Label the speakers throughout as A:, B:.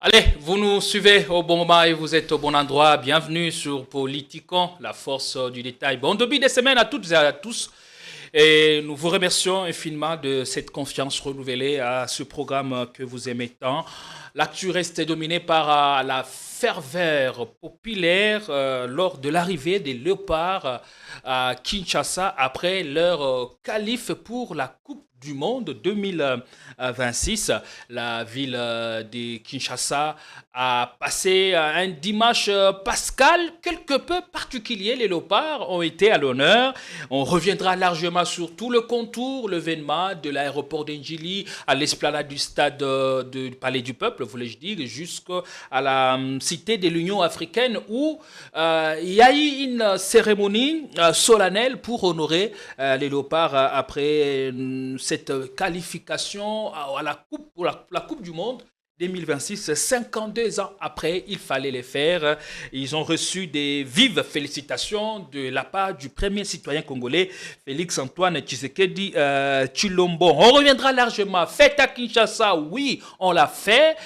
A: Allez, vous nous suivez au bon moment et vous êtes au bon endroit. Bienvenue sur Politicon, la force du détail. Bon début de semaine à toutes et à tous. Et nous vous remercions infiniment de cette confiance renouvelée à ce programme que vous aimez tant. L'actu reste dominée par la ferveur populaire lors de l'arrivée des Léopards à Kinshasa après leur qualif pour la Coupe du Monde 2026. La ville de Kinshasa a passé un dimanche pascal quelque peu particulier. Les Léopards ont été à l'honneur. On reviendra largement sur tout le contour, l'événement de l'aéroport d'Engili à l'esplanade du stade du Palais du Peuple, voulais-je dire, jusqu'à la cité de l'Union africaine où il y a eu une cérémonie solennelle pour honorer les Léopards après cette qualification à la Coupe, pour la Coupe du Monde 2026, 52 ans après, il fallait les faire. Ils ont reçu des vives félicitations de la part du premier citoyen congolais, Félix-Antoine Tshisekedi Tshilombo. On reviendra largement. Fête à Kinshasa, oui, on l'a fait,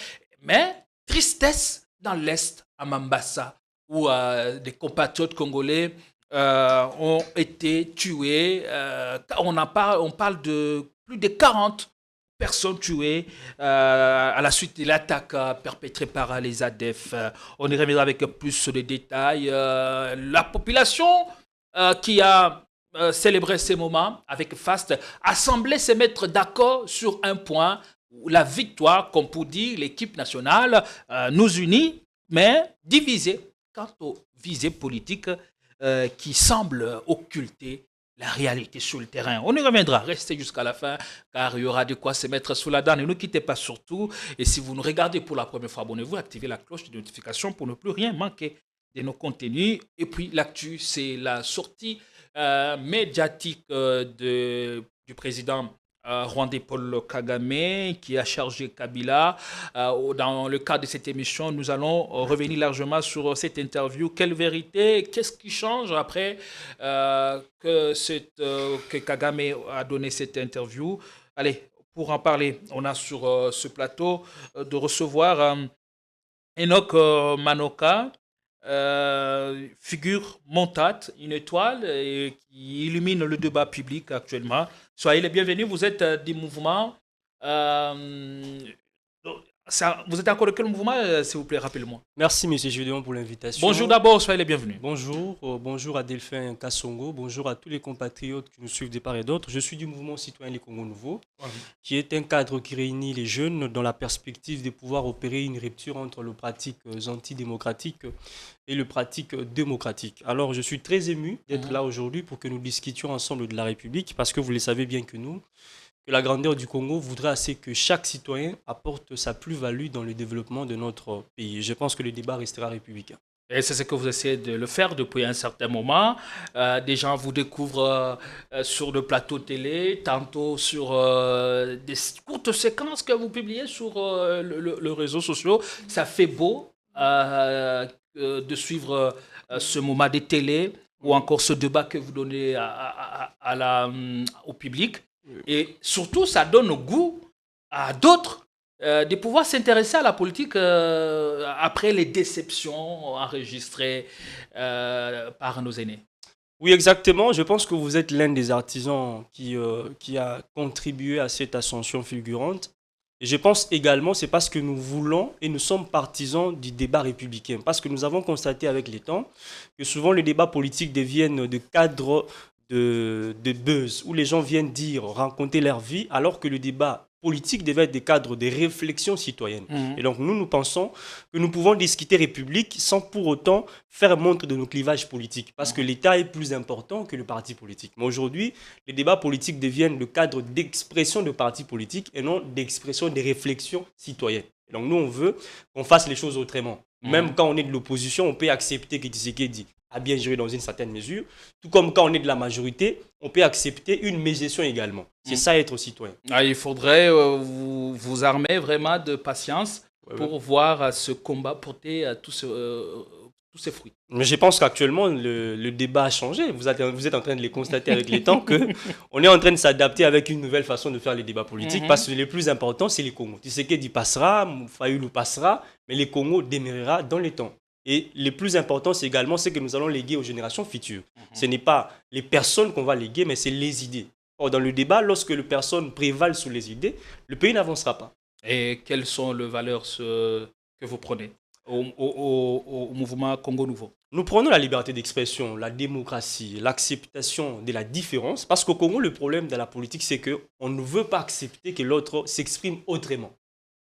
A: mais tristesse dans l'Est, à Mambasa, où des compatriotes congolais ont été tués. On parle de plus de 40 personnes tuées à la suite de l'attaque perpétrée par les ADF. On y reviendra avec plus de détails. La population qui a célébré ces moments avec FAST a semblé se mettre d'accord sur un point. La victoire, comme pour dire, l'équipe nationale nous unit, mais divisée quant aux visées politiques qui semblent occulter la réalité sur le terrain. On y reviendra, restez jusqu'à la fin, car il y aura de quoi se mettre sous la dent. Ne nous quittez pas surtout. Et si vous nous regardez pour la première fois, abonnez-vous, activez la cloche de notification pour ne plus rien manquer de nos contenus. Et puis l'actu, c'est la sortie médiatique du président rwandais Paul Kagame qui a chargé Kabila. Dans le cadre de cette émission, nous allons revenir largement sur cette interview. Quelle vérité? Qu'est-ce qui change après que Kagame a donné cette interview? Allez, pour en parler, on a sur ce plateau de recevoir Enoch Manoka, figure montante, une étoile qui illumine le débat public actuellement. Soyez les bienvenus, vous êtes des mouvements. euh, vous êtes encore de quel mouvement, s'il vous plaît, rappelez-moi.
B: Merci, M. Gédéon, pour
A: Bonjour
B: l'invitation.
A: d'abord, soyez les bienvenus.
B: Bonjour, bonjour à Delphin Kassongo, bonjour à tous les compatriotes qui nous suivent de part et d'autre. Je suis du mouvement citoyen Les Congo Nouveau, qui est un cadre qui réunit les jeunes dans la perspective de pouvoir opérer une rupture entre les pratiques antidémocratiques et les pratiques démocratiques. Alors, je suis très ému d'être là aujourd'hui pour que nous discutions ensemble de la République, parce que vous le savez bien que la grandeur du Congo voudrait assez que chaque citoyen apporte sa plus-value dans le développement de notre pays. Je pense que le débat restera républicain.
A: Et c'est ce que vous essayez de le faire depuis un certain moment. Des gens vous découvrent sur le plateau télé, tantôt sur des courtes séquences que vous publiez sur le réseau social. Ça fait beau de suivre ce moment des télé ou encore ce débat que vous donnez au public. Et surtout, ça donne goût à d'autres de pouvoir s'intéresser à la politique après les déceptions enregistrées par nos aînés.
B: Oui, exactement. Je pense que vous êtes l'un des artisans qui a contribué à cette ascension fulgurante. Et je pense également c'est parce que nous voulons et nous sommes partisans du débat républicain. Parce que nous avons constaté avec les temps que souvent les débats politiques deviennent de cadres de buzz, où les gens viennent dire, raconter leur vie, alors que le débat politique devait être des cadres de réflexion citoyenne. Et donc nous pensons que nous pouvons discuter République sans pour autant faire montre de nos clivages politiques, parce que l'État est plus important que le parti politique. Mais aujourd'hui, les débats politiques deviennent le cadre d'expression de partis politiques et non d'expression des réflexions citoyennes. Et donc nous, on veut qu'on fasse les choses autrement. Même quand on est de l'opposition, on peut accepter que Tshisekedi a bien géré dans une certaine mesure. Tout comme quand on est de la majorité, on peut accepter une mégestion également. C'est ça être citoyen.
A: Il faudrait vous armer vraiment de patience pour voir ce combat porter tout ces fruits.
B: Mais je pense qu'actuellement, le débat a changé. Vous êtes en train de le constater avec les temps qu'on est en train de s'adapter avec une nouvelle façon de faire les débats politiques parce que le plus important, c'est les Congos. Tshisekedi passera, Fayulu passera, mais les Congos demeurera dans les temps. Et le plus important, c'est également ce que nous allons léguer aux générations futures. Ce n'est pas les personnes qu'on va léguer, mais c'est les idées. Or, dans le débat, lorsque les personnes prévalent sur les idées, le pays n'avancera pas.
A: Et quelles sont les valeurs que vous prenez au mouvement Congo Nouveau?
B: Nous prenons la liberté d'expression, la démocratie, l'acceptation de la différence. Parce qu'au Congo, le problème de la politique, c'est qu'on ne veut pas accepter que l'autre s'exprime autrement.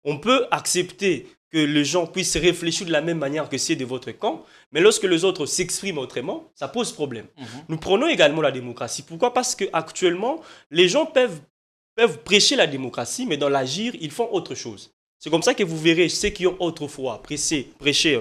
B: On peut accepter que les gens puissent réfléchir de la même manière que ceux de votre camp, mais lorsque les autres s'expriment autrement, ça pose problème. Nous prenons également la démocratie. Pourquoi? Parce qu'actuellement, les gens peuvent prêcher la démocratie, mais dans l'agir, ils font autre chose. C'est comme ça que vous verrez ceux qui ont autrefois prêché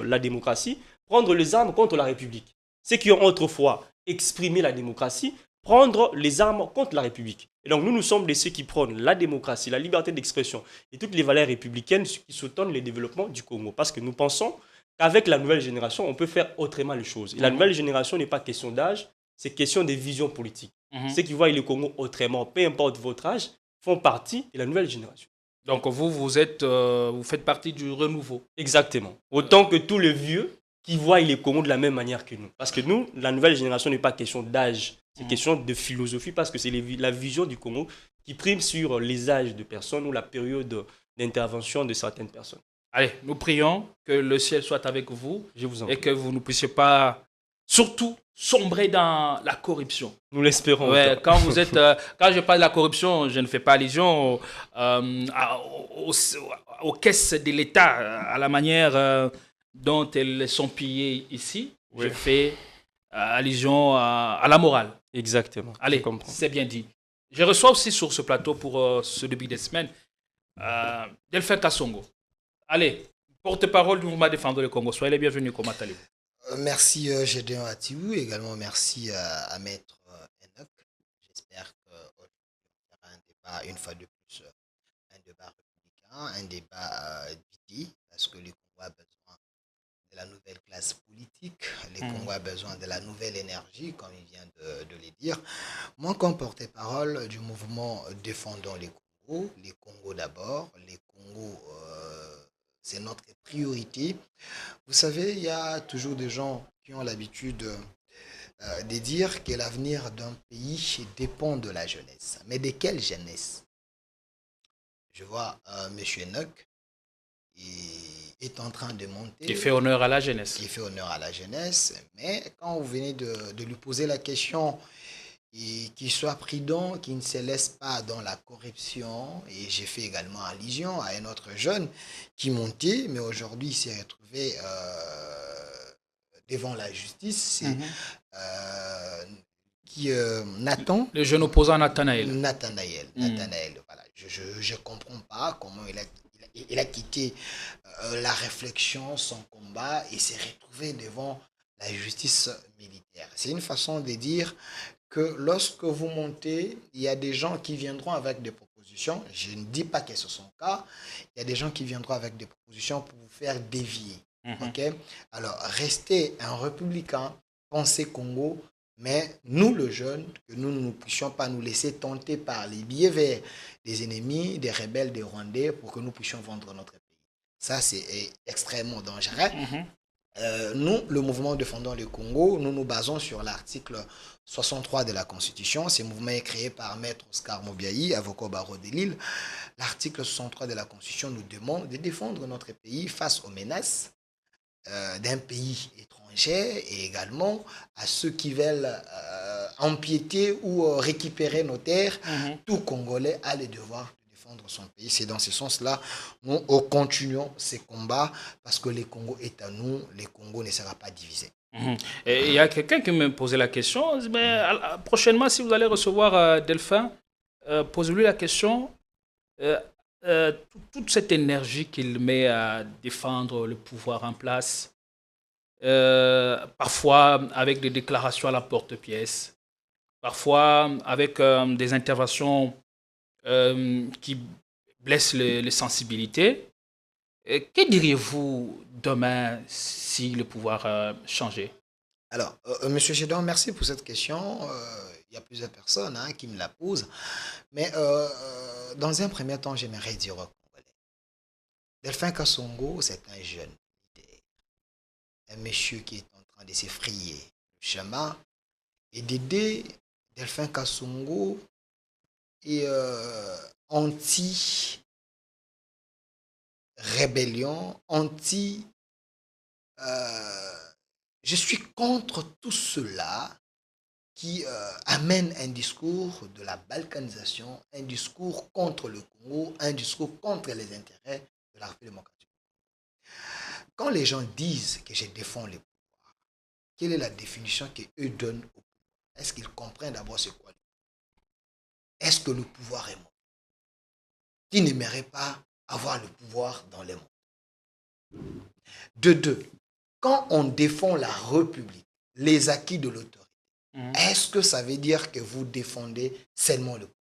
B: la démocratie prendre les armes contre la République. Ceux qui ont autrefois exprimé la démocratie prendre les armes contre la République. Et donc nous sommes de ceux qui prônent la démocratie, la liberté d'expression et toutes les valeurs républicaines qui soutenent le développement du Congo. Parce que nous pensons qu'avec la nouvelle génération, on peut faire autrement les choses. Et la nouvelle génération n'est pas question d'âge, c'est question de vision politique. Ceux qui voient le Congo autrement, peu importe votre âge, font partie de la nouvelle génération.
A: Donc vous faites partie du renouveau.
B: Exactement. Autant que tous les vieux qui voient le Congo de la même manière que nous. Parce que nous, la nouvelle génération n'est pas question d'âge, c'est question de philosophie parce que c'est la vision du Congo qui prime sur les âges de personnes ou la période d'intervention de certaines personnes.
A: Allez, nous prions que le ciel soit avec vous.
B: Je vous en
A: et
B: prie.
A: que vous ne puissiez pas, surtout, sombrer dans la corruption.
B: Nous l'espérons.
A: Ouais, quand je parle de la corruption, je ne fais pas allusion aux caisses de l'État, à la manière dont elles sont pillées ici. Oui. Je fais allusion à la morale.
B: Exactement.
A: Allez, c'est bien dit. Je reçois aussi sur ce plateau pour ce début de semaine Delphin Kassongo. Allez, porte-parole du mouvement Défendre le Congo. Soyez les bienvenus. Comment allez-vous?
C: Merci Gédéon Atibou, également merci à Maître Enoch. J'espère qu'on fera un débat, une fois de plus, un débat républicain, un débat d'idées, parce que le Congo a besoin de la nouvelle classe politique, le Congo a besoin de la nouvelle énergie, comme il vient de le dire. Moi, comme porte-parole du mouvement Défendons les Congos d'abord, les Congos, c'est notre priorité. Vous savez, il y a toujours des gens qui ont l'habitude de dire que l'avenir d'un pays dépend de la jeunesse. Mais de quelle jeunesse? Je vois M. Enoch est en train de monter.
A: Qui fait honneur à la jeunesse.
C: Qui fait honneur à la jeunesse. Mais quand vous venez de lui poser la question, et qu'il soit prudent, qu'il ne se laisse pas dans la corruption. Et j'ai fait également allusion à un autre jeune qui montait, mais aujourd'hui il s'est retrouvé devant la justice. C'est Nathan.
A: Le jeune opposant Nathanaël.
C: Nathanaël, voilà. Je ne comprends pas comment il a quitté la réflexion, son combat, et s'est retrouvé devant la justice militaire. C'est une façon de dire que lorsque vous montez, il y a des gens qui viendront avec des propositions. Je ne dis pas que ce sont le cas. Il y a des gens qui viendront avec des propositions pour vous faire dévier. Okay? Alors, restez un républicain, pensez Congo, mais nous, les jeunes, que nous ne puissions pas nous laisser tenter par les billets verts des ennemis, des rebelles, des Rwandais, pour que nous puissions vendre notre pays. Ça, c'est extrêmement dangereux. Nous, le mouvement Défendons le Congo, nous nous basons sur l'article 63 de la Constitution. Ce mouvement est créé par Maître Oscar Mobiaï, avocat au barreau de Lille. L'article 63 de la Constitution nous demande de défendre notre pays face aux menaces d'un pays étranger et également à ceux qui veulent empiéter ou récupérer nos terres. Tout Congolais a le devoir de défendre son pays. C'est dans ce sens-là nous continuons ces combats parce que le Congo est à nous, le Congo ne sera pas divisé.
A: Et il y a quelqu'un qui me posait la question, mais prochainement, si vous allez recevoir Delphin, posez-lui la question, toute cette énergie qu'il met à défendre le pouvoir en place, parfois avec des déclarations à la porte-pièce, parfois avec des interventions qui blessent les sensibilités, Que diriez-vous demain si le pouvoir changeait?
C: Alors, Monsieur Gédon, merci pour cette question. Il y a plusieurs personnes qui me la posent. Mais dans un premier temps, j'aimerais dire aux Congolais. Delphin Kassongo, c'est un jeune leader, un monsieur qui est en train de se frayer le chemin et d'aider Delphin Kassongo et anti-rébellion, anti... je suis contre tout cela qui amène un discours de la balkanisation, un discours contre le Congo, un discours contre les intérêts de la République démocratique. Quand les gens disent que je défends les pouvoirs, quelle est la définition qu'eux donnent au pouvoir? Est-ce qu'ils comprennent d'abord c'est quoi le pouvoir? Est-ce que le pouvoir est mort? Qui n'aimerait pas avoir le pouvoir dans les mondes? De deux, quand on défend la République, les acquis de l'autorité, est-ce que ça veut dire que vous défendez seulement le pouvoir?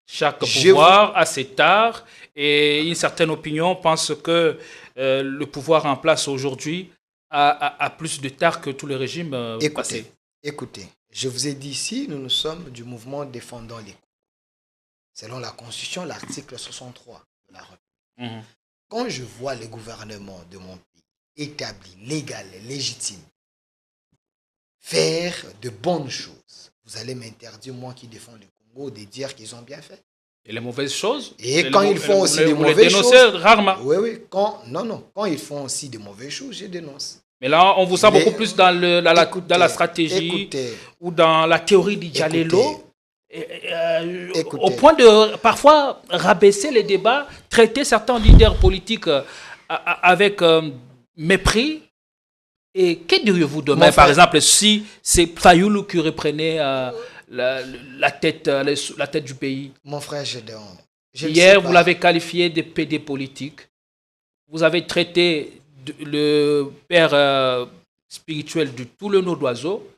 A: Chaque pouvoir a ses tares et une certaine opinion pense que le pouvoir en place aujourd'hui a plus de tares que tous les régimes passés.
C: Écoutez, je vous ai dit ici, nous sommes du mouvement défendant les Congos. Selon la Constitution, l'article 63 de la République. Quand je vois le gouvernement de mon pays établi, légal, légitime, faire de bonnes choses, vous allez m'interdire, moi qui défends le Congo, de dire qu'ils ont bien fait.
A: Et les mauvaises choses?
C: Et quand ils font aussi des mauvaises choses,
A: rarement.
C: Oui, quand ils font aussi des mauvaises choses, je dénonce.
A: Mais là, on vous sent beaucoup plus dans la stratégie ou dans la théorie d'Idjalelo. Au point de parfois rabaisser les débats, traiter certains leaders politiques avec mépris. Et que diriez-vous demain, par exemple, si c'est Fayoulou qui reprenait la tête du pays?
C: Mon frère Gédéon,
A: hier, vous l'avez qualifié de PD politique. Vous avez traité le père spirituel de tout le nom d'oiseau.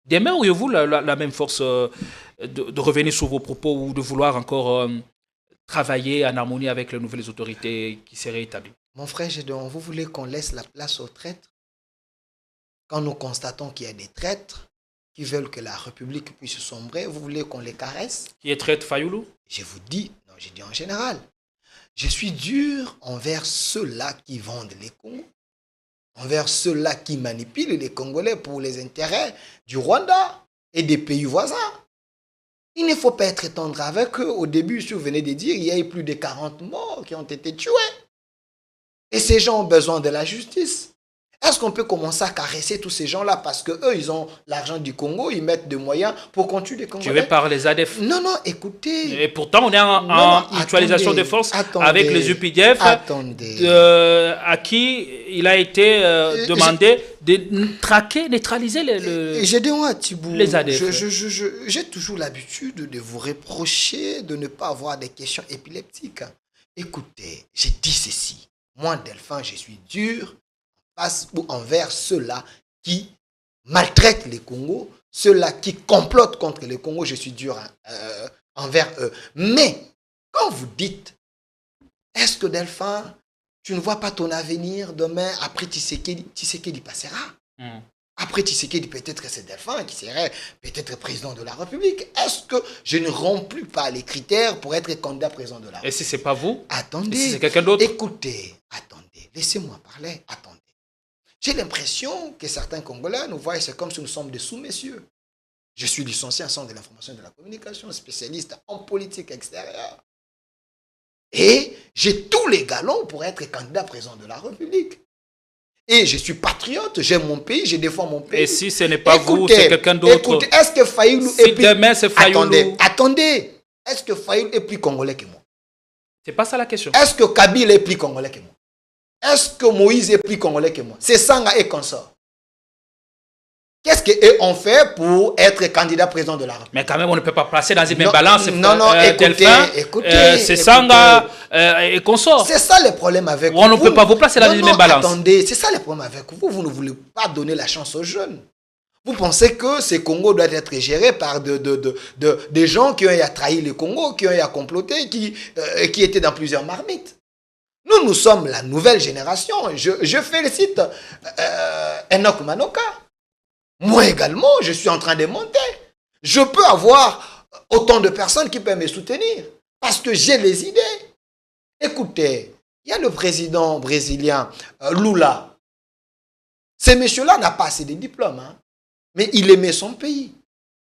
A: Demain, auriez-vous la même force de revenir sur vos propos ou de vouloir encore travailler en harmonie avec les nouvelles autorités qui seraient établies?
C: Mon frère Gédéon, vous voulez qu'on laisse la place aux traîtres? Quand nous constatons qu'il y a des traîtres qui veulent que la République puisse sombrer, vous voulez qu'on les caresse?
A: Qui est traître Fayoulou?
C: Je vous dis, non, je dis en général. Je suis dur envers ceux-là qui vendent les Congos, envers ceux-là qui manipulent les Congolais pour les intérêts du Rwanda et des pays voisins. Il ne faut pas être tendre avec eux. Au début, si vous venez de dire, il y a eu plus de 40 morts qui ont été tués. Et ces gens ont besoin de la justice. Est-ce qu'on peut commencer à caresser tous ces gens-là parce qu'eux, ils ont l'argent du Congo, ils mettent des moyens pour continuer les Congolais?
A: Tu veux parler des ADF?
C: Non, écoutez.
A: Et pourtant, on est en mutualisation de force avec les UPDF, à qui il a été demandé de traquer, neutraliser les ADF.
C: J'ai toujours l'habitude de vous reprocher de ne pas avoir des questions épileptiques. Écoutez, j'ai dit ceci. Moi, Delphin, je suis dur ou envers ceux-là qui maltraitent les Congos, ceux-là qui complotent contre les Congos, je suis dur envers eux. Mais quand vous dites, est-ce que Delphin, tu ne vois pas ton avenir demain après Tshisekedi passera? Après Tshisekedi, peut-être que c'est Delphin qui serait peut-être président de la République. Est-ce que je ne remplis pas les critères pour être candidat président de la République?
A: Et si ce n'est pas vous?
C: Attendez.
A: Et si c'est quelqu'un d'autre?
C: Écoutez, attendez. Laissez-moi parler. Attendez. J'ai l'impression que certains Congolais nous voient, c'est comme si nous sommes des sous-messieurs. Je suis licencié en centre de l'information et de la communication, spécialiste en politique extérieure. Et j'ai tous les galons pour être candidat président de la République. Et je suis patriote, j'aime mon pays, je défends mon pays.
A: Et si ce n'est pas vous, c'est quelqu'un d'autre?
C: Écoutez, est-ce que Fayoulou
A: est plus... demain c'est Fayoulou...
C: Attendez. Est-ce que Fayoulou est plus congolais que moi?
A: C'est pas ça la question.
C: Est-ce que Kabila est plus congolais que moi? Est-ce que Moïse est plus congolais que moi? C'est Sanga et consort. Qu'est-ce qu'eux ont fait pour être candidat président de la République?
A: Mais quand même, on ne peut pas placer dans une même balance.
C: Écoutez,
A: c'est Sanga et consort.
C: C'est ça le problème avec vous.
A: On ne peut pas vous placer dans une même balance.
C: Attendez, c'est ça le problème avec vous. Vous ne voulez pas donner la chance aux jeunes. Vous pensez que ce Congo doit être géré par des gens qui ont trahi le Congo, qui ont comploté, qui étaient dans plusieurs marmites. Nous sommes la nouvelle génération. Je félicite Enoch Manoka. Moi également, je suis en train de monter. Je peux avoir autant de personnes qui peuvent me soutenir parce que j'ai les idées. Écoutez, il y a le président brésilien Lula. Ce monsieur-là n'a pas assez de diplômes, hein, mais il aimait son pays.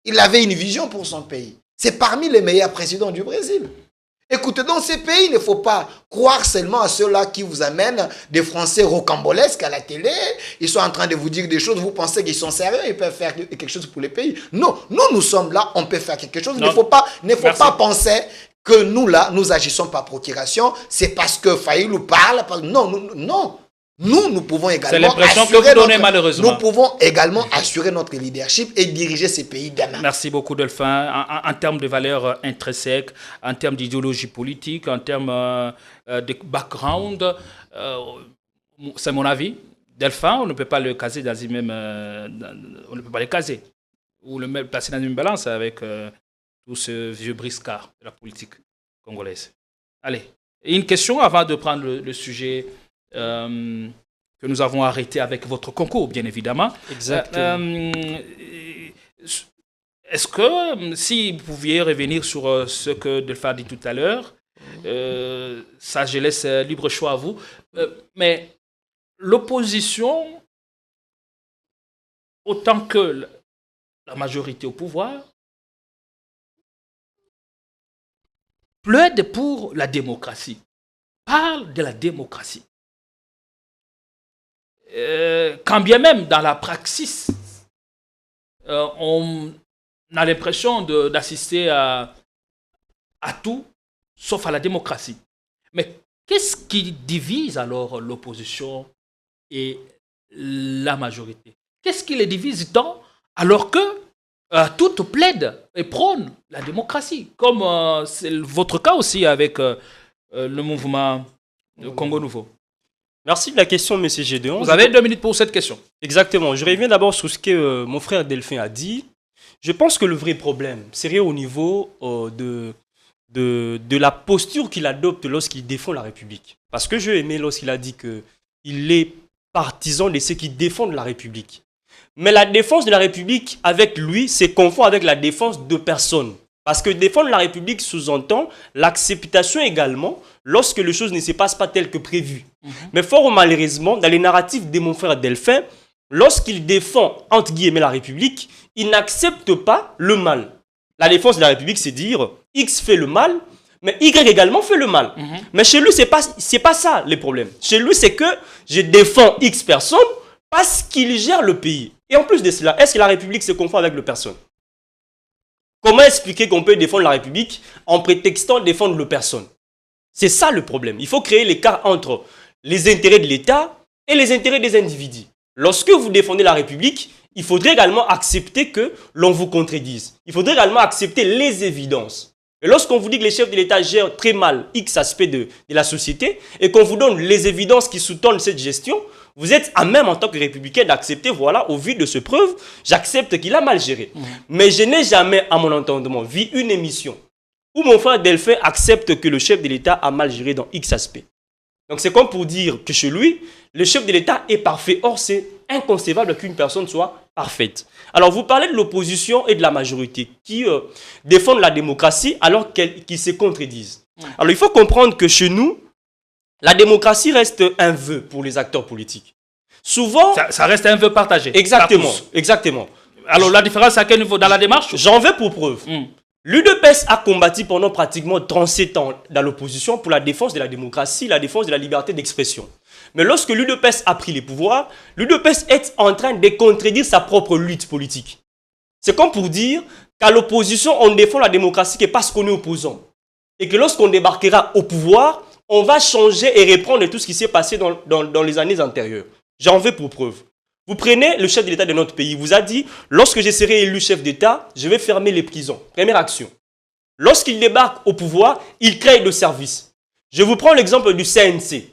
C: Il avait une vision pour son pays. C'est parmi les meilleurs présidents du Brésil. Écoutez, dans ces pays, il ne faut pas croire seulement à ceux-là qui vous amènent des Français rocambolesques à la télé. Ils sont en train de vous dire des choses, vous pensez qu'ils sont sérieux, ils peuvent faire quelque chose pour les pays. Non, nous sommes là, on peut faire quelque chose. Il ne faut pas penser que nous, là, nous agissons par procuration. C'est parce que Fayulu parle. Non. Nous pouvons également nous pouvons également assurer notre leadership et diriger ces pays demain.
A: Merci beaucoup, Delphin. En termes de valeurs intrinsèques, en termes d'idéologie politique, en termes de background, c'est mon avis. Delphin, on ne peut pas le caser dans une même, on ne peut pas le caser ou le placer dans une balance avec tout ce vieux briscard de la politique congolaise. Allez, une question avant de prendre le sujet. Que nous avons arrêté avec votre concours, bien évidemment.
B: Exactement.
A: Est-ce que, si vous pouviez revenir sur ce que Delphin a dit tout à l'heure, ça, je laisse libre choix à vous, mais l'opposition, autant que la majorité au pouvoir, plaide pour la démocratie, parle de la démocratie. Quand bien même dans la praxis, on a l'impression d'assister à tout, sauf à la démocratie. Mais qu'est-ce qui divise alors l'opposition et la majorité? Qu'est-ce qui les divise tant alors que toutes plaident et prônent la démocratie, comme c'est votre cas aussi avec le mouvement Congo Nouveau?
B: Merci de la question, M. Gédéon.
A: Vous avez 2 minutes pour cette question.
B: Exactement. Je reviens d'abord sur ce que mon frère Delphin a dit. Je pense que le vrai problème serait au niveau de la posture qu'il adopte lorsqu'il défend la République. Parce que j'ai aimé lorsqu'il a dit qu'il est partisan de ceux qui défendent la République. Mais la défense de la République, avec lui, c'est confond avec la défense de personnes. Parce que défendre la République sous-entend l'acceptation également lorsque les choses ne se passent pas telles que prévues. Mais fort malheureusement, dans les narratifs de mon frère Delphin, lorsqu'il défend, entre guillemets, la République, il n'accepte pas le mal. La défense de la République, c'est dire X fait le mal, mais Y également fait le mal. Mais chez lui, c'est pas ça le problème. Chez lui, c'est que je défends X personnes parce qu'il gère le pays. Et en plus de cela, est-ce que la République se confond avec le personne? Comment expliquer qu'on peut défendre la République en prétextant défendre le personne? C'est ça le problème. Il faut créer l'écart entre les intérêts de l'État et les intérêts des individus. Lorsque vous défendez la République, il faudrait également accepter que l'on vous contredise. Il faudrait également accepter les évidences. Et lorsqu'on vous dit que les chefs de l'État gèrent très mal X aspects de la société et qu'on vous donne les évidences qui sous-tendent cette gestion, vous êtes à même en tant que républicain d'accepter, voilà, au vu de ce preuve, j'accepte qu'il a mal géré. Mais je n'ai jamais, à mon entendement, vu une émission où mon frère Delphin accepte que le chef de l'État a mal géré dans X aspects. Donc c'est comme pour dire que chez lui, le chef de l'État est parfait. Or, c'est inconcevable qu'une personne soit parfaite. Alors, vous parlez de l'opposition et de la majorité qui défendent la démocratie alors qu'ils se contredisent. Alors, il faut comprendre que chez nous, la démocratie reste un vœu pour les acteurs politiques. Souvent...
A: Ça reste un vœu partagé.
B: Exactement, exactement.
A: Alors, la différence à quel niveau? Dans la démarche?
B: J'en veux pour preuve. L'UDPS a combattu pendant pratiquement 37 ans dans l'opposition pour la défense de la démocratie, la défense de la liberté d'expression. Mais lorsque l'UDPS a pris les pouvoirs, l'UDPS est en train de contredire sa propre lutte politique. C'est comme pour dire qu'à l'opposition, on défend la démocratie que parce qu'on est opposant. Et que lorsqu'on débarquera au pouvoir, on va changer et reprendre tout ce qui s'est passé dans les années antérieures. J'en veux pour preuve. Vous prenez le chef de l'État de notre pays, il vous a dit, lorsque je serai élu chef d'État, je vais fermer les prisons. Première action. Lorsqu'il débarque au pouvoir, il crée des services. Je vous prends l'exemple du CNC,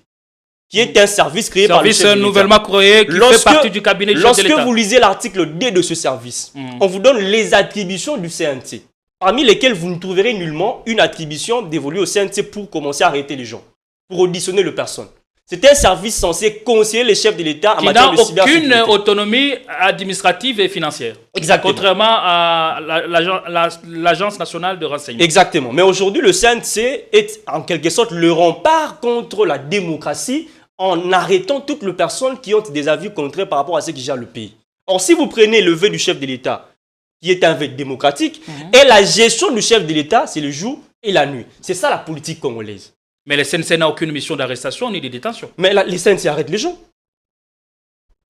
B: qui est un service créé par le chef de l'État.
A: Nouvellement créé, qui fait partie du cabinet du chef de l'État.
B: Lorsque vous lisez l'article D de ce service, on vous donne les attributions du CNC, parmi lesquelles vous ne trouverez nullement une attribution dévolue au CNC pour commencer à arrêter les gens. pour auditionner les personnes. C'est un service censé conseiller les chefs de l'État en
A: qui
B: matière
A: n'a
B: de cybersécurité.
A: aucune autonomie administrative et financière.
B: Exactement.
A: Contrairement à l'Agence nationale de renseignement.
B: Exactement. Mais aujourd'hui, le CNC est en quelque sorte le rempart contre la démocratie en arrêtant toutes les personnes qui ont des avis contraires par rapport à ceux qui gèrent le pays. Or, si vous prenez le vœu du chef de l'État, qui est un vœu démocratique, et la gestion du chef de l'État, c'est le jour et la nuit. C'est ça la politique congolaise.
A: Mais le CNC n'a aucune mission d'arrestation ni de détention.
B: Mais les CNC arrêtent les gens.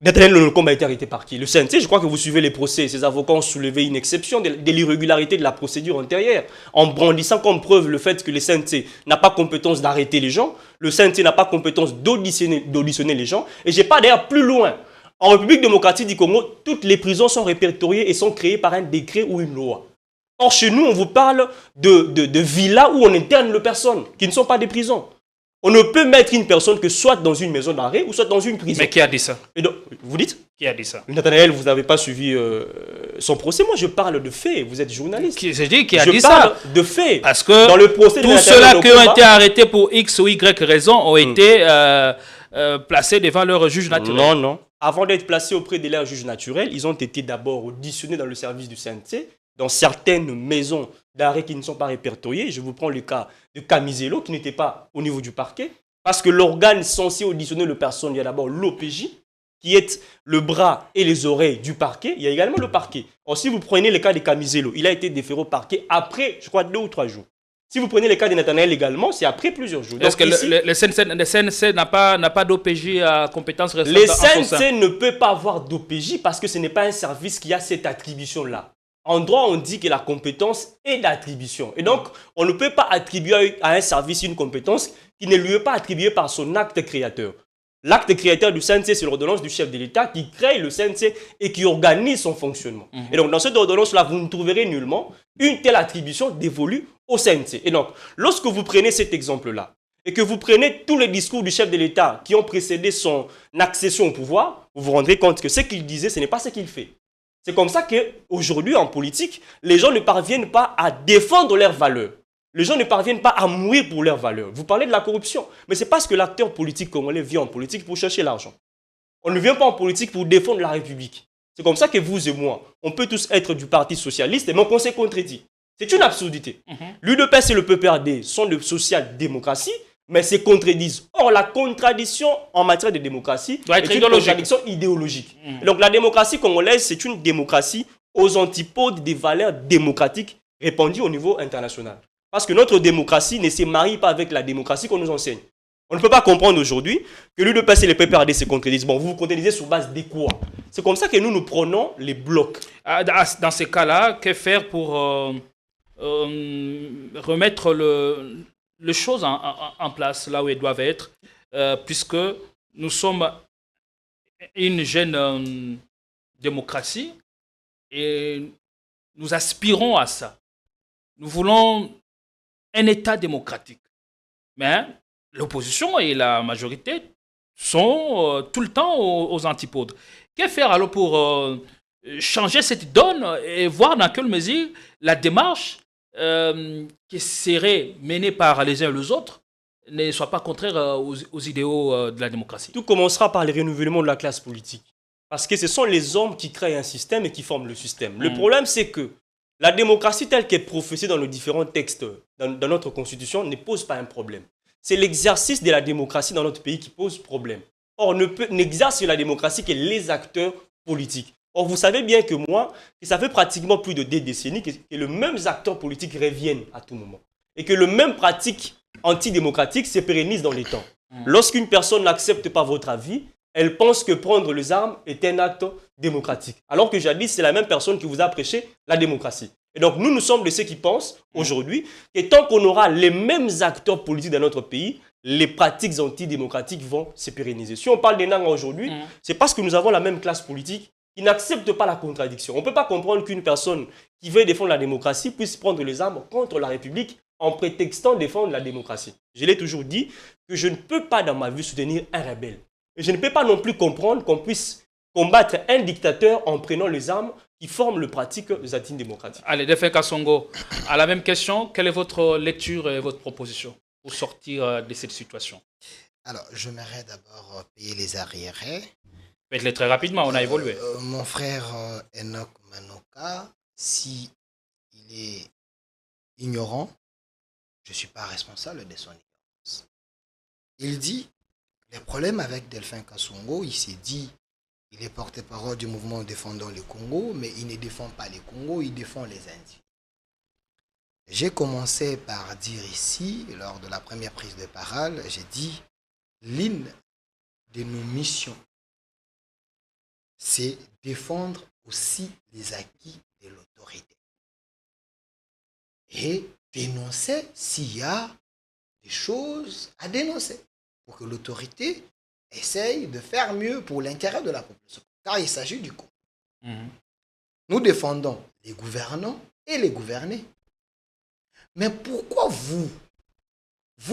B: Nathaniel Lolocombe a été arrêté par qui? Le CNC, je crois que vous suivez les procès. Ses avocats ont soulevé une exception de l'irrégularité de la procédure antérieure, en brandissant comme preuve le fait que le CNC n'a pas compétence d'arrêter les gens, le CNC n'a pas compétence d'auditionner les gens. Et je n'ai pas d'ailleurs plus loin. En République démocratique du Congo, toutes les prisons sont répertoriées et sont créées par un décret ou une loi. Or, chez nous, on vous parle de villas où on interne les personnes, qui ne sont pas des prisons. On ne peut mettre une personne que soit dans une maison d'arrêt ou soit dans une prison.
A: Mais qui a dit ça?
B: Et donc, vous dites?
A: Qui a dit ça?
B: Nathanaël, vous n'avez pas suivi son procès. Moi, je parle de faits. Vous êtes journaliste.
A: Je dis qui a dit
B: ça. Je parle
A: ça
B: de faits.
A: Parce que
B: dans le procès
A: tous ceux-là qui ont été arrêtés pour X ou Y raison ont été placés devant leur juge naturel.
B: Non, non. Avant d'être placés auprès de leur juge naturel, ils ont été d'abord auditionnés dans le service du CNC, dans certaines maisons d'arrêt qui ne sont pas répertoriées. Je vous prends le cas de Camizelo, qui n'était pas au niveau du parquet. Parce que l'organe censé auditionner les personnes, il y a d'abord l'OPJ, qui est le bras et les oreilles du parquet. Il y a également le parquet. Or, si vous prenez le cas de Camizelo, il a été déféré au parquet après, je crois, 2 ou 3 jours. Si vous prenez le cas de Nathanaël également, c'est après plusieurs jours.
A: Est-ce que le CNC n'a pas d'OPJ à compétence restante?
B: Le CNC ne peut pas avoir d'OPJ parce que ce n'est pas un service qui a cette attribution-là. En droit, on dit que la compétence est d'attribution. Et donc, on ne peut pas attribuer à un service une compétence qui ne lui est pas attribuée par son acte créateur. L'acte créateur du CNC, c'est l'ordonnance du chef de l'État qui crée le CNC et qui organise son fonctionnement. Et donc, dans cette ordonnance-là, vous ne trouverez nullement une telle attribution dévolue au CNC. Et donc, lorsque vous prenez cet exemple-là, et que vous prenez tous les discours du chef de l'État qui ont précédé son accession au pouvoir, vous vous rendrez compte que ce qu'il disait, ce n'est pas ce qu'il fait. C'est comme ça qu'aujourd'hui, en politique, les gens ne parviennent pas à défendre leurs valeurs. Les gens ne parviennent pas à mourir pour leurs valeurs. Vous parlez de la corruption, mais c'est parce que l'acteur politique congolais vient en politique pour chercher l'argent. On ne vient pas en politique pour défendre la République. C'est comme ça que vous et moi, on peut tous être du Parti socialiste, mais on s'est contredit. C'est une absurdité. L'UDPS et le PPRD sont de social-démocratie, mais se contredisent. Or, la contradiction en matière de démocratie est une contradiction idéologique. Donc, la démocratie congolaise, c'est une démocratie aux antipodes des valeurs démocratiques répandues au niveau international. Parce que notre démocratie ne se marie pas avec la démocratie qu'on nous enseigne. On ne peut pas comprendre aujourd'hui que l'UDPS et le PPRD se contredisent. Bon, vous vous contredisez sur base de quoi? C'est comme ça que nous prenons les blocs.
A: Dans ces cas-là, que faire pour remettre les choses en place là où elles doivent être, puisque nous sommes une jeune démocratie et nous aspirons à ça. Nous voulons un État démocratique. Mais l'opposition et la majorité sont tout le temps aux antipodes. Que faire alors pour changer cette donne et voir dans quelle mesure la démarche qui serait menée par les uns et les autres ne soit pas contraire aux idéaux de la démocratie?
B: Tout commencera par le renouvellement de la classe politique. Parce que ce sont les hommes qui créent un système et qui forment le système. Le problème, c'est que la démocratie telle qu'elle est professée dans les différents textes dans notre constitution ne pose pas un problème. C'est l'exercice de la démocratie dans notre pays qui pose problème. Or, n'exerce la démocratie que les acteurs politiques. Or, vous savez bien que moi, que ça fait pratiquement plus de 2 décennies que les mêmes acteurs politiques reviennent à tout moment. Et que les mêmes pratiques antidémocratiques se pérennisent dans les temps. Lorsqu'une personne n'accepte pas votre avis, elle pense que prendre les armes est un acte démocratique. Alors que jadis, c'est la même personne qui vous a prêché la démocratie. Et donc, nous sommes de ceux qui pensent aujourd'hui que tant qu'on aura les mêmes acteurs politiques dans notre pays, les pratiques antidémocratiques vont se pérenniser. Si on parle des Nanga aujourd'hui, c'est parce que nous avons la même classe politique qui n'accepte pas la contradiction. On ne peut pas comprendre qu'une personne qui veut défendre la démocratie puisse prendre les armes contre la République en prétextant défendre la démocratie. Je l'ai toujours dit que je ne peux pas dans ma vie soutenir un rebelle. Et je ne peux pas non plus comprendre qu'on puisse combattre un dictateur en prenant les armes qui forment le pratique des antidémocratiques.
A: Allez, Defenga Songo, à la même question, quelle est votre lecture et votre proposition? pour sortir de cette situation?
C: Alors, j'aimerais d'abord payer les arriérés.
A: Faites-le très rapidement, on a évolué.
C: Mon frère Enoch Manoka, si il est ignorant, je ne suis pas responsable de son ignorance. Il dit, les problèmes avec Delphin Kassongo, il s'est dit, il est porte-parole du mouvement défendant le Congo, mais il ne défend pas les Congos, il défend les individus. J'ai commencé par dire ici, lors de la première prise de parole, j'ai dit, l'une de nos missions, c'est défendre aussi les acquis de l'autorité. Et dénoncer s'il y a des choses à dénoncer pour que l'autorité essaye de faire mieux pour l'intérêt de la population. Car il s'agit du coup. Nous défendons les gouvernants et les gouvernés. Mais pourquoi vous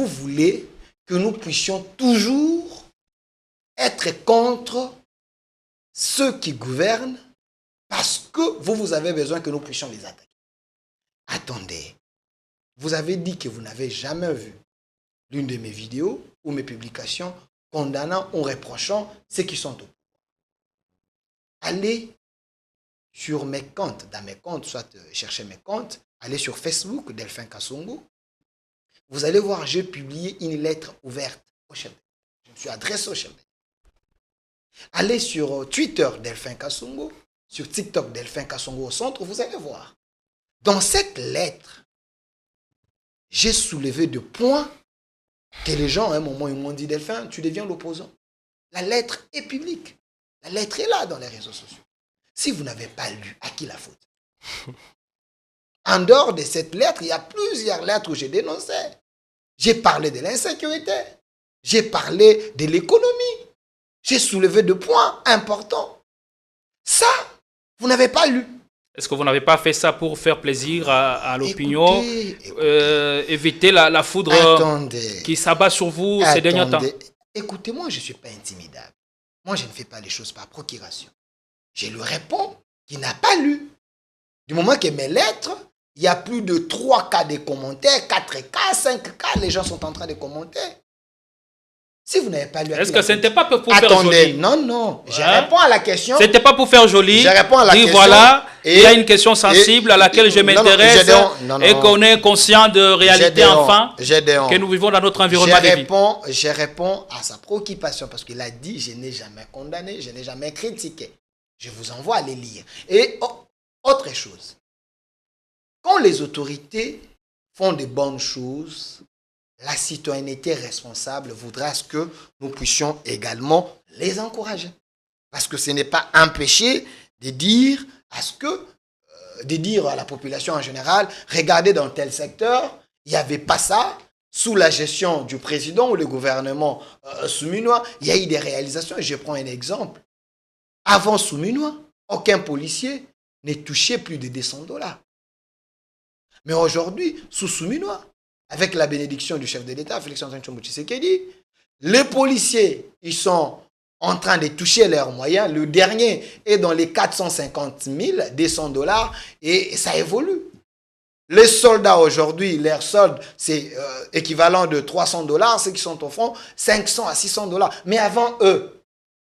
C: voulez que nous puissions toujours être contre ceux qui gouvernent parce que vous avez besoin que nous puissions les attaquer? Attendez, vous avez dit que vous n'avez jamais vu l'une de mes vidéos ou mes publications condamnant ou reprochant ceux qui sont au pouvoir. Allez sur mes comptes, dans mes comptes, soit cherchez mes comptes, allez sur Facebook, Delphin Kassongo. Vous allez voir, j'ai publié une lettre ouverte au chef d'État. Je me suis adressé au chef d'État. Allez sur Twitter, Delphin Kassongo, sur TikTok, Delphin Kassongo au centre, vous allez voir. Dans cette lettre, j'ai soulevé des points que les gens, à un moment, ils m'ont dit, Delphin, tu deviens l'opposant. La lettre est publique. La lettre est là dans les réseaux sociaux. Si vous n'avez pas lu, à qui la faute? En dehors de cette lettre, il y a plusieurs lettres où j'ai dénoncé. J'ai parlé de l'insécurité. J'ai parlé de l'économie. J'ai soulevé des points importants. Ça, vous n'avez pas lu.
A: Est-ce que vous n'avez pas fait ça pour faire plaisir à l'opinion, éviter la foudre qui s'abat sur vous ces derniers temps?
C: Écoutez, moi, je ne suis pas intimidable. Moi, je ne fais pas les choses par procuration. Je lui réponds qu'il n'a pas lu. Du moment que mes lettres, il y a plus de 3 cas de commentaires, 4 cas, 5 cas, les gens sont en train de commenter. Si vous n'avez pas lu...
A: Est-ce que ce n'était pas pour faire joli?
C: Non. Je réponds à la question.
A: Ce n'était pas pour faire joli.
C: Je réponds à la question.
A: Voilà, il y a une question sensible à laquelle je m'intéresse et qu'on est conscient de réalité enfin, que nous vivons dans notre environnement de vie.
C: Je réponds à sa préoccupation parce qu'il a dit, je n'ai jamais condamné, je n'ai jamais critiqué. Je vous envoie à les lire. Et autre chose, quand les autorités font de bonnes choses, la citoyenneté responsable voudra que nous puissions également les encourager. Parce que ce n'est pas un péché de dire à la population en général, regardez dans tel secteur, il n'y avait pas ça. Sous la gestion du président ou le gouvernement Souminois, il y a eu des réalisations. Je prends un exemple. Avant Souminois, aucun policier ne touchait plus de $200. Mais aujourd'hui, sous Souminois, avec la bénédiction du chef de l'État, Félix-Antoine Tshombo Tshisekedi, les policiers, ils sont en train de toucher leurs moyens. Le dernier est dans les 450 000, $200, et ça évolue. Les soldats aujourd'hui, leur solde, c'est équivalent de $300, ceux qui sont au front, 500 à $600. Mais avant eux,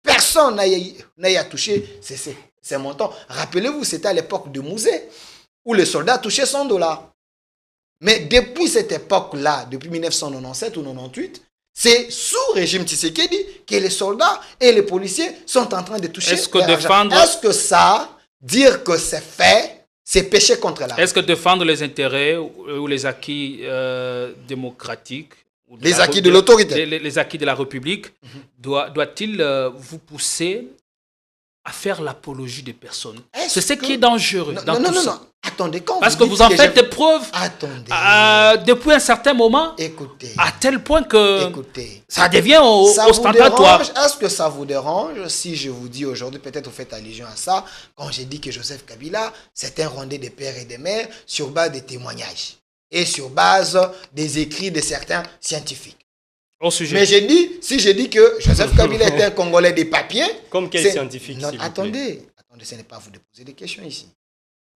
C: personne n'a eu à toucher ces montants. Rappelez-vous, c'était à l'époque de Mouzé, où les soldats touchaient $100. Mais depuis cette époque-là, depuis 1997 ou 1998, c'est sous régime Tshisekedi que les soldats et les policiers sont en train de toucher.
A: Est-ce que
C: ça, dire que c'est fait, c'est péché contre la...
A: Est-ce que défendre les intérêts ou les acquis démocratiques,
C: les acquis de l'autorité,
A: les acquis de la République, doit-il vous pousser à faire l'apologie des personnes? C'est ce qui est dangereux dans tout ça.
C: Attendez,
A: parce que vous en faites preuve depuis un certain moment, à tel point que ça devient ostentatoire.
C: Est-ce que ça vous dérange si je vous dis aujourd'hui, peut-être vous faites allusion à ça, quand j'ai dit que Joseph Kabila, c'est un rondé des pères et des mères sur base des témoignages et sur base des écrits de certains scientifiques? Mais si j'ai dit que Joseph Kabila est un Congolais des papiers...
B: Comme quel scientifique?
C: Attendez, ce n'est pas à vous de poser des questions ici.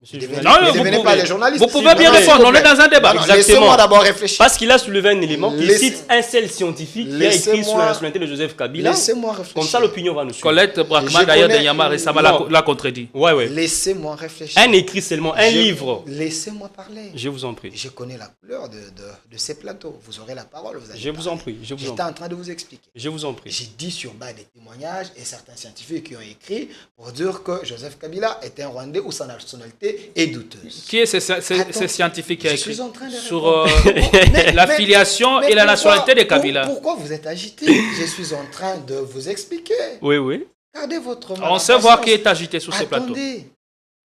B: Monsieur
C: Ne
B: le
C: devenez,
B: journaliste.
C: ne devenez pas les journalistes.
A: Vous pouvez bien
C: Non, non,
A: répondre,
C: s'il vous
A: on est
C: plaît.
A: dans un débat.
C: Non, non,
B: Exactement.
C: laissez-moi d'abord réfléchir.
B: Parce qu'il a soulevé un élément qui
C: Laissez-
B: cite un seul scientifique qui a écrit sur
C: Laissez-moi-
B: la nationalité de Joseph Kabila.
C: Laissez-moi réfléchir.
B: Comme ça, l'opinion va nous suivre.
A: Colette Brackman,
C: Je
A: d'ailleurs, de
C: connais-
A: Nyama récemment
B: Non.
A: l'a contredit.
B: Ouais, ouais.
C: Laissez-moi réfléchir.
B: Un écrit seulement, un livre.
C: Laissez-moi parler.
B: Je vous en prie.
C: Je connais la couleur de ces plateaux. Vous aurez la parole. Vous allez
B: Je vous en
C: parler.
B: prie. Je vous en
C: J'étais
B: prie.
C: en train de vous expliquer.
B: Je vous en prie.
C: J'ai dit sur base des témoignages et certains scientifiques qui ont écrit pour dire que Joseph Kabila était un Rwandais où sa nationalité est douteuse.
A: Qui est ce
C: Attends,
A: scientifique qui a
C: je
A: écrit
C: suis en train de
A: sur
C: répondre.
A: l'affiliation et la nationalité de Kabila?
C: Pourquoi vous êtes agité? Je suis en train de vous expliquer.
B: Oui, oui.
C: Gardez votre
A: On sait voir qui est agité sur ces plateaux.
C: Attendez.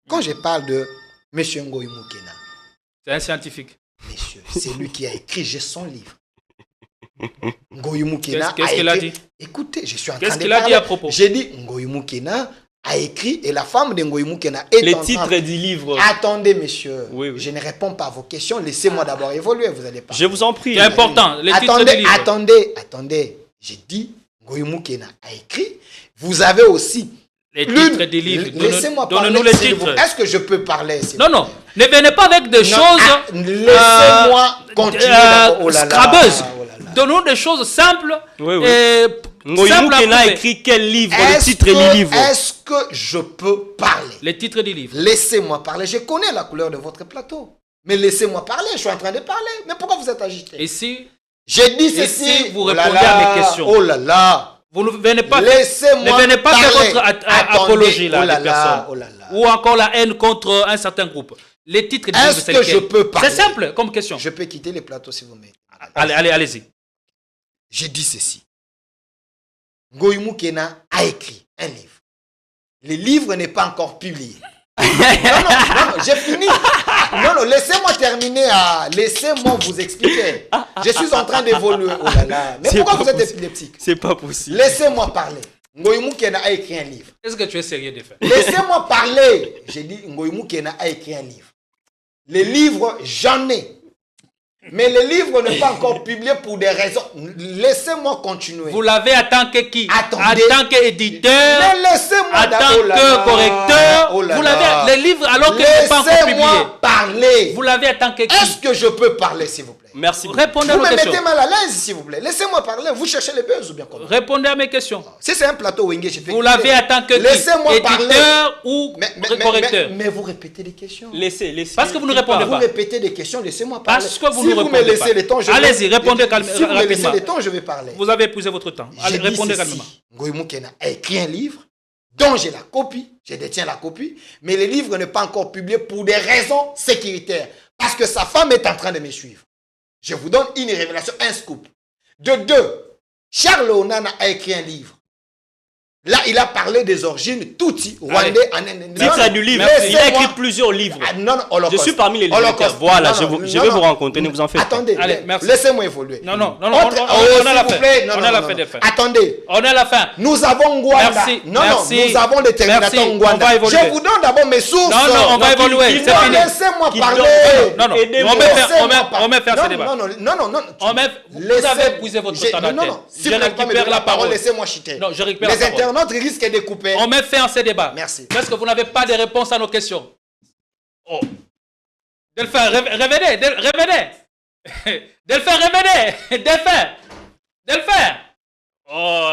C: Quand je parle de M. Ngoï Moukena,
A: C'est un scientifique.
C: messieurs, c'est lui qui a écrit, j'ai son livre. Ngoï Moukena
A: Qu'est-ce qu'il a dit?
C: Écoutez, je suis en train
A: Qu'est-ce
C: de
A: qu'il a
C: parler.
A: dit à propos?
C: J'ai dit, Ngoï Moukena a écrit et la femme de Ngoï Moukena est
B: Les
C: en train...
B: titres du livre.
C: Attendez, messieurs.
B: Oui, oui.
C: Je ne réponds pas à vos questions. Laissez-moi d'abord évoluer. Vous allez pas.
B: Je vous en prie.
A: C'est important, les titres
C: Attendez,
A: des livres.
C: attendez. J'ai dit, Ngoï Moukena a écrit. Vous avez aussi...
A: Les
C: l'une-
A: titres des livres.
C: Laissez-moi parler.
A: Donnez-nous les
C: s'il vous
A: titres.
C: plaît. Est-ce que je peux parler s'il
A: Non,
C: vous
A: non.
C: plaît?
A: Ne venez pas avec des choses.
C: Laissez-moi continuer. d'abord. Oh là là,
A: scrabeuses.
C: oh là là.
A: Donnons des choses simples.
B: Oui, oui.
A: Et
B: Ngoï
A: simples à
B: Moukena a
A: trouver.
B: écrit quel livre? Le
C: Est-ce
B: titre
C: que-
B: du livre.
C: Est-ce que je peux parler?
A: Les titres des livres.
C: Laissez-moi parler. Je connais la couleur de votre plateau. Mais laissez-moi parler. Je suis en train de parler. Mais pourquoi vous êtes agité?
A: Et si
C: J'ai dit
A: Et
C: ceci.
A: si vous
C: Oh là
A: répondez
C: là,
A: à mes questions?
C: Oh là là.
A: vous ne venez pas,
C: Laissez-moi
A: ne venez pas
C: parler.
A: faire votre
C: Attendez.
A: apologie là,
C: Oh là
A: des
C: là,
A: personnes.
C: oh là là.
A: Ou encore la haine contre un certain groupe. Les titres des livres,
C: Est-ce
A: c'est
C: que je
A: lesquels?
C: peux parler?
A: C'est simple comme question.
C: Je peux quitter les plateaux si vous mettez.
A: Allez-y.
C: J'ai dit ceci. Ngoï Moukena a écrit un livre. Le livre n'est pas encore publié. non, j'ai fini. Non, laissez-moi terminer. Laissez-moi vous expliquer. Je suis en train d'évoluer. Oh là là. Mais
B: C'est
C: pourquoi
B: pas
C: vous êtes
B: possible.
C: épileptique?
B: C'est pas possible.
C: Laissez-moi parler. Ngoï Moukena a écrit un livre.
A: Est-ce que tu es sérieux de faire?
C: Laissez-moi parler. J'ai dit, Ngoï Moukena a écrit un livre. Les livres, j'en ai. Mais le livre n'est pas encore publié pour des raisons. Laissez-moi continuer.
A: Vous l'avez en tant que qui?
C: Attendez.
A: En tant qu'éditeur,
C: Mais laissez-moi
A: en tant
C: d'abord, oh là
A: que
C: là.
A: correcteur.
C: Oh là
A: Vous
C: là.
A: l'avez, le livre, alors qu'il n'est pas encore publié.
C: Laissez-moi parler.
A: Vous l'avez en tant que qui?
C: Est-ce que je peux parler, s'il vous plaît?
B: Merci.
A: Répondez à
C: Vous
A: nos
C: me
A: questions.
C: mettez mal à l'aise, s'il vous plaît. Laissez-moi parler. Vous cherchez les buzz ou bien comment?
A: Répondez à mes questions.
C: Si c'est un plateau Wenge, je fais
A: Vous l'avez en tant que qui?
C: Laissez-moi parler.
A: Éditeur ou correcteur?
C: Mais vous répétez des questions.
B: Laissez.
A: Parce que vous ne
B: Il
A: répondez
B: parle.
C: Vous
A: pas.
C: répétez des questions, laissez-moi parler.
A: Parce que vous
C: si
A: ne
C: vous me
A: répondez
C: laissez
A: pas.
C: le temps,
A: Allez-y, répondez
C: Si vous me laissez
A: rapidement.
C: le temps, je vais parler.
A: Vous avez épuisé votre temps. Allez,
C: J'ai dit
A: répondez
C: ceci.
A: calmement.
C: Ngoï Moukena a écrit un livre dont j'ai la copie, je détiens la copie, mais le livre n'est pas encore publié pour des raisons sécuritaires. Parce que sa femme est en train de me suivre. Je vous donne une révélation, un scoop. De deux, Charles Onana a écrit un livre. Là, il a parlé des origines Tutsi, Rwandais,
B: Titre du livre. Il a écrit plusieurs livres.
C: Non,
B: Je suis parmi les lecteurs. Voilà, je vais vous rencontrer, ne vous en faites pas.
C: Attendez,
A: Allez, merci.
C: laissez-moi évoluer.
A: Non, on a
C: s'il
A: la
C: vous
A: fin.
C: plaît. Non,
A: On
C: non,
A: a la
C: non,
A: fin
C: non.
A: des fins.
C: Attendez,
A: On est à la fin.
C: nous avons Ngwanda.
A: Merci,
C: Non,
A: merci.
C: nous avons des terminateurs
A: Merci, on
C: Ngwanda.
A: va évoluer.
C: Je vous donne d'abord mes sources.
A: Non, on va évoluer. C'est
C: Non,
A: fini.
C: laissez-moi
B: Qui
C: parler.
B: donne-
A: Non,
B: Aidez-moi.
A: on met faire ce débat.
C: Non.
A: Vous avez épuisé votre temps d'antenne.
C: Non, si
A: Je
C: vous n'avez pas me
A: récupère
C: donner
A: la
C: la parole,
A: parole.
C: laissez-moi chiter.
A: Non, je récupère la
C: Les
A: parole.
C: internautes risquent de couper.
A: On met fin à ce débat.
C: Merci.
A: Parce que vous n'avez pas de réponse à nos questions. Oh. Delphin, revenez. Delphin, revenez. Delphin. Oh.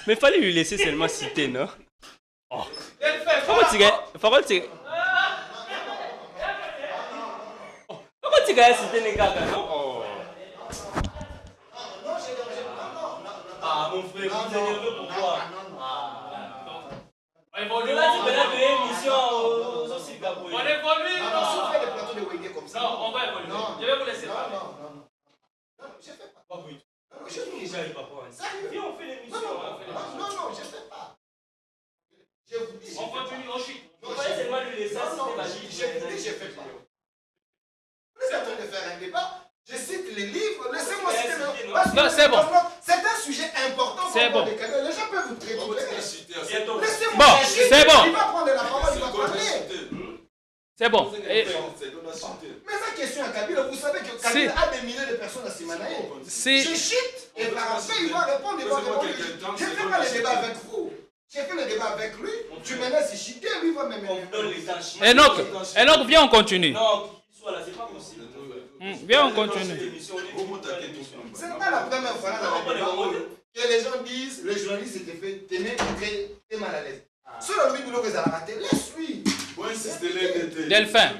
B: Mais fallait lui laisser seulement citer, non?
A: Delphin,
B: Farol, tu Pourquoi tu gagnes citer les gars, non? Ah, mon frère, vous êtes nerveux pourquoi? On évolue là, tu peux la donner une mission aux Singapore.
A: On évolue.
C: On fait des plateaux de Wenge comme ça.
A: Non, on va évoluer. Je vais vous laisser parler.
C: Non, je fais pas.
B: Pas bruit.
C: Je fais pas.
B: Viens, on fait l'émission.
C: Non, je fais pas. Je vous dis,
A: On continue, on chute.
B: Il fallait seulement lui laisser citer la
C: j'ai fait pas. Vous êtes en train de faire un débat. Je cite les livres. Laissez-moi citer le. Parce que
A: Non, c'est bon.
C: C'est un sujet important.
A: C'est bon.
C: Les gens peuvent vous traiter.
B: Bientôt.
C: Laissez-moi
A: Bon,
C: chercher.
A: c'est bon.
C: Il va prendre la parole, il va parler.
A: C'est bon. Et
C: Mais sa question à Kabila, vous savez que Kabila a des milliers de personnes à Simanaï.
A: si
C: Je chute et par après il va répondre. Je ne fais pas le débat avec vous. J'ai fait le débat avec lui. Tu me laisses ici.
A: Enoch, viens, on continue.
B: Non, qu'il soit là, c'est pas possible.
A: Viens, on continue.
C: Ce n'est pas la première fois que les gens disent le journaliste s'était fait très mal à l'aise. Sur le lui que ça a raté, laisse-lui.
A: Delphin,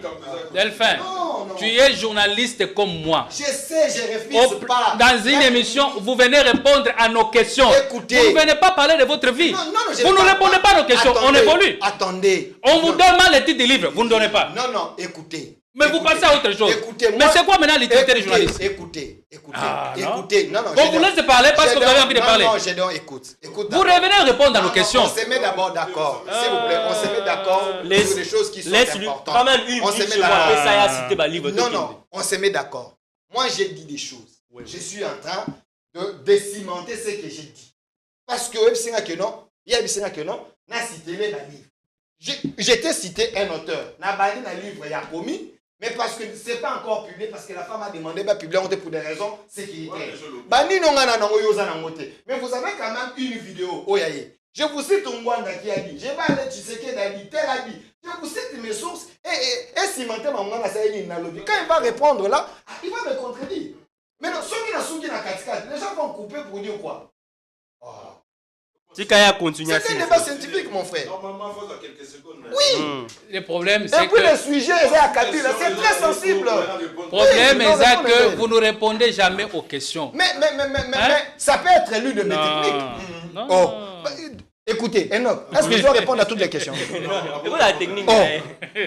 A: tu es journaliste comme moi.
C: Je sais, je refuse pas.
A: Dans une émission, vous venez répondre à nos questions.
C: Écoutez.
A: Vous ne venez pas parler de votre vie.
C: Non,
A: vous ne répondez pas à nos questions.
C: Attendez,
A: on évolue.
C: Attendez.
A: On vous donne mal les titres du livre. Vous ne donnez pas.
C: Non, écoutez.
A: Mais vous passez à autre chose.
C: Écoutez,
A: mais c'est quoi maintenant l'utilité des journalistes?
C: Écoutez.
A: Non. On vous laisse parler parce que vous avez envie de parler.
C: Non, écoute.
A: Vous revenez répondre à nos questions.
C: On se met d'abord d'accord. S'il vous plaît, on se met d'accord sur des choses qui sont importantes.
B: Quand même une minute, ça a cité ma livre.
C: Non, on se met d'accord. Moi, j'ai dit des choses. Je suis en train de décimenter ce que j'ai dit. Parce que il y a que non, n'a cité les livres. J'étais cité un auteur. N'a pas dit un livre, il y a commis. Mais parce que ce n'est pas encore publié, parce que la femme a demandé de publier pour des raisons sécuritaires. Mais vous avez quand même une vidéo. Je vous cite Ngwanda qui a dit. Je vais aller Tshisekedi a dit. Tel a dit. Je vous cite mes sources. Et cimenter ma Ngwanda quand il va répondre là, il va me contredire. Mais non, les gens vont couper pour dire quoi?
B: C'est un
C: débat scientifique, mon frère.
D: Normalement, il faut quelques secondes.
C: Oui.
A: Le problème, c'est
C: et puis
A: que...
C: le sujet est à Kabila, c'est très sensible.
A: Le problème est que vous ne répondez jamais aux questions.
C: Mais ça peut être l'une de mes techniques.
A: Non.
C: Écoutez, Enoch, est-ce que je dois répondre à toutes les questions?
B: La technique.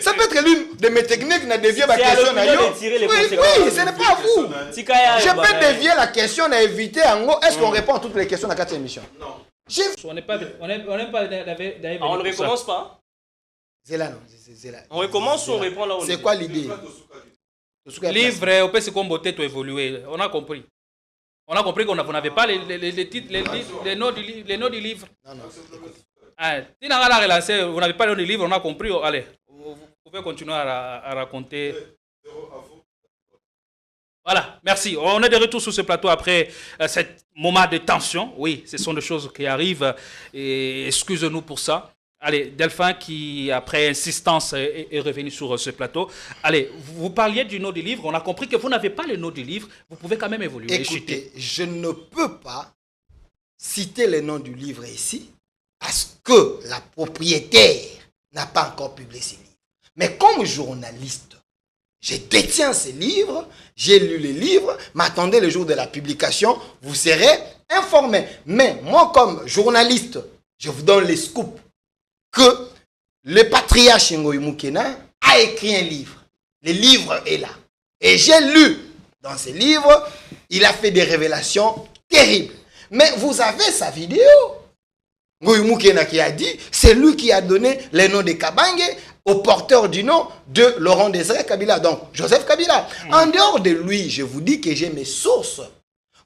C: Ça peut être l'une de mes techniques de dévier ma question. Oui, ce n'est pas à vous. Je peux dévier la question et éviter en gros. Est-ce qu'on répond à toutes les questions dans cette émission? Non.
A: On n'est pas
B: on ne recommence pas.
C: On
B: recommence ou on répond là où on
C: c'est quoi l'idée?
A: Livre, on peut se comboter, tu évoluer. On a compris. On a compris qu'on n'avait pas les titres, les noms du livre.
C: Non.
A: Si on a relancé, vous n'avez pas le nom du livre, on a compris. Allez, vous pouvez continuer à raconter. Voilà, merci. On est de retour sur ce plateau après ce moment de tension. Oui, ce sont des choses qui arrivent et excusez-nous pour ça. Allez, Delphin qui, après insistance, est revenu sur ce plateau. Allez, vous parliez du nom du livre. On a compris que vous n'avez pas le nom du livre. Vous pouvez quand même évoluer.
C: Écoutez, je ne peux pas citer le nom du livre ici parce que la propriétaire n'a pas encore publié ce livre. Mais comme journaliste, je détiens ces livres, j'ai lu les livres, m'attendez le jour de la publication, vous serez informés. Mais moi, comme journaliste, je vous donne les scoops que le patriarche Ngoï Mukena a écrit un livre. Le livre est là. Et j'ai lu dans ce livre, il a fait des révélations terribles. Mais vous avez sa vidéo. Ngoï Mukena qui a dit, c'est lui qui a donné le nom de Kabange au porteur du nom de Laurent Désiré Kabila, donc Joseph Kabila. En dehors de lui, je vous dis que j'ai mes sources.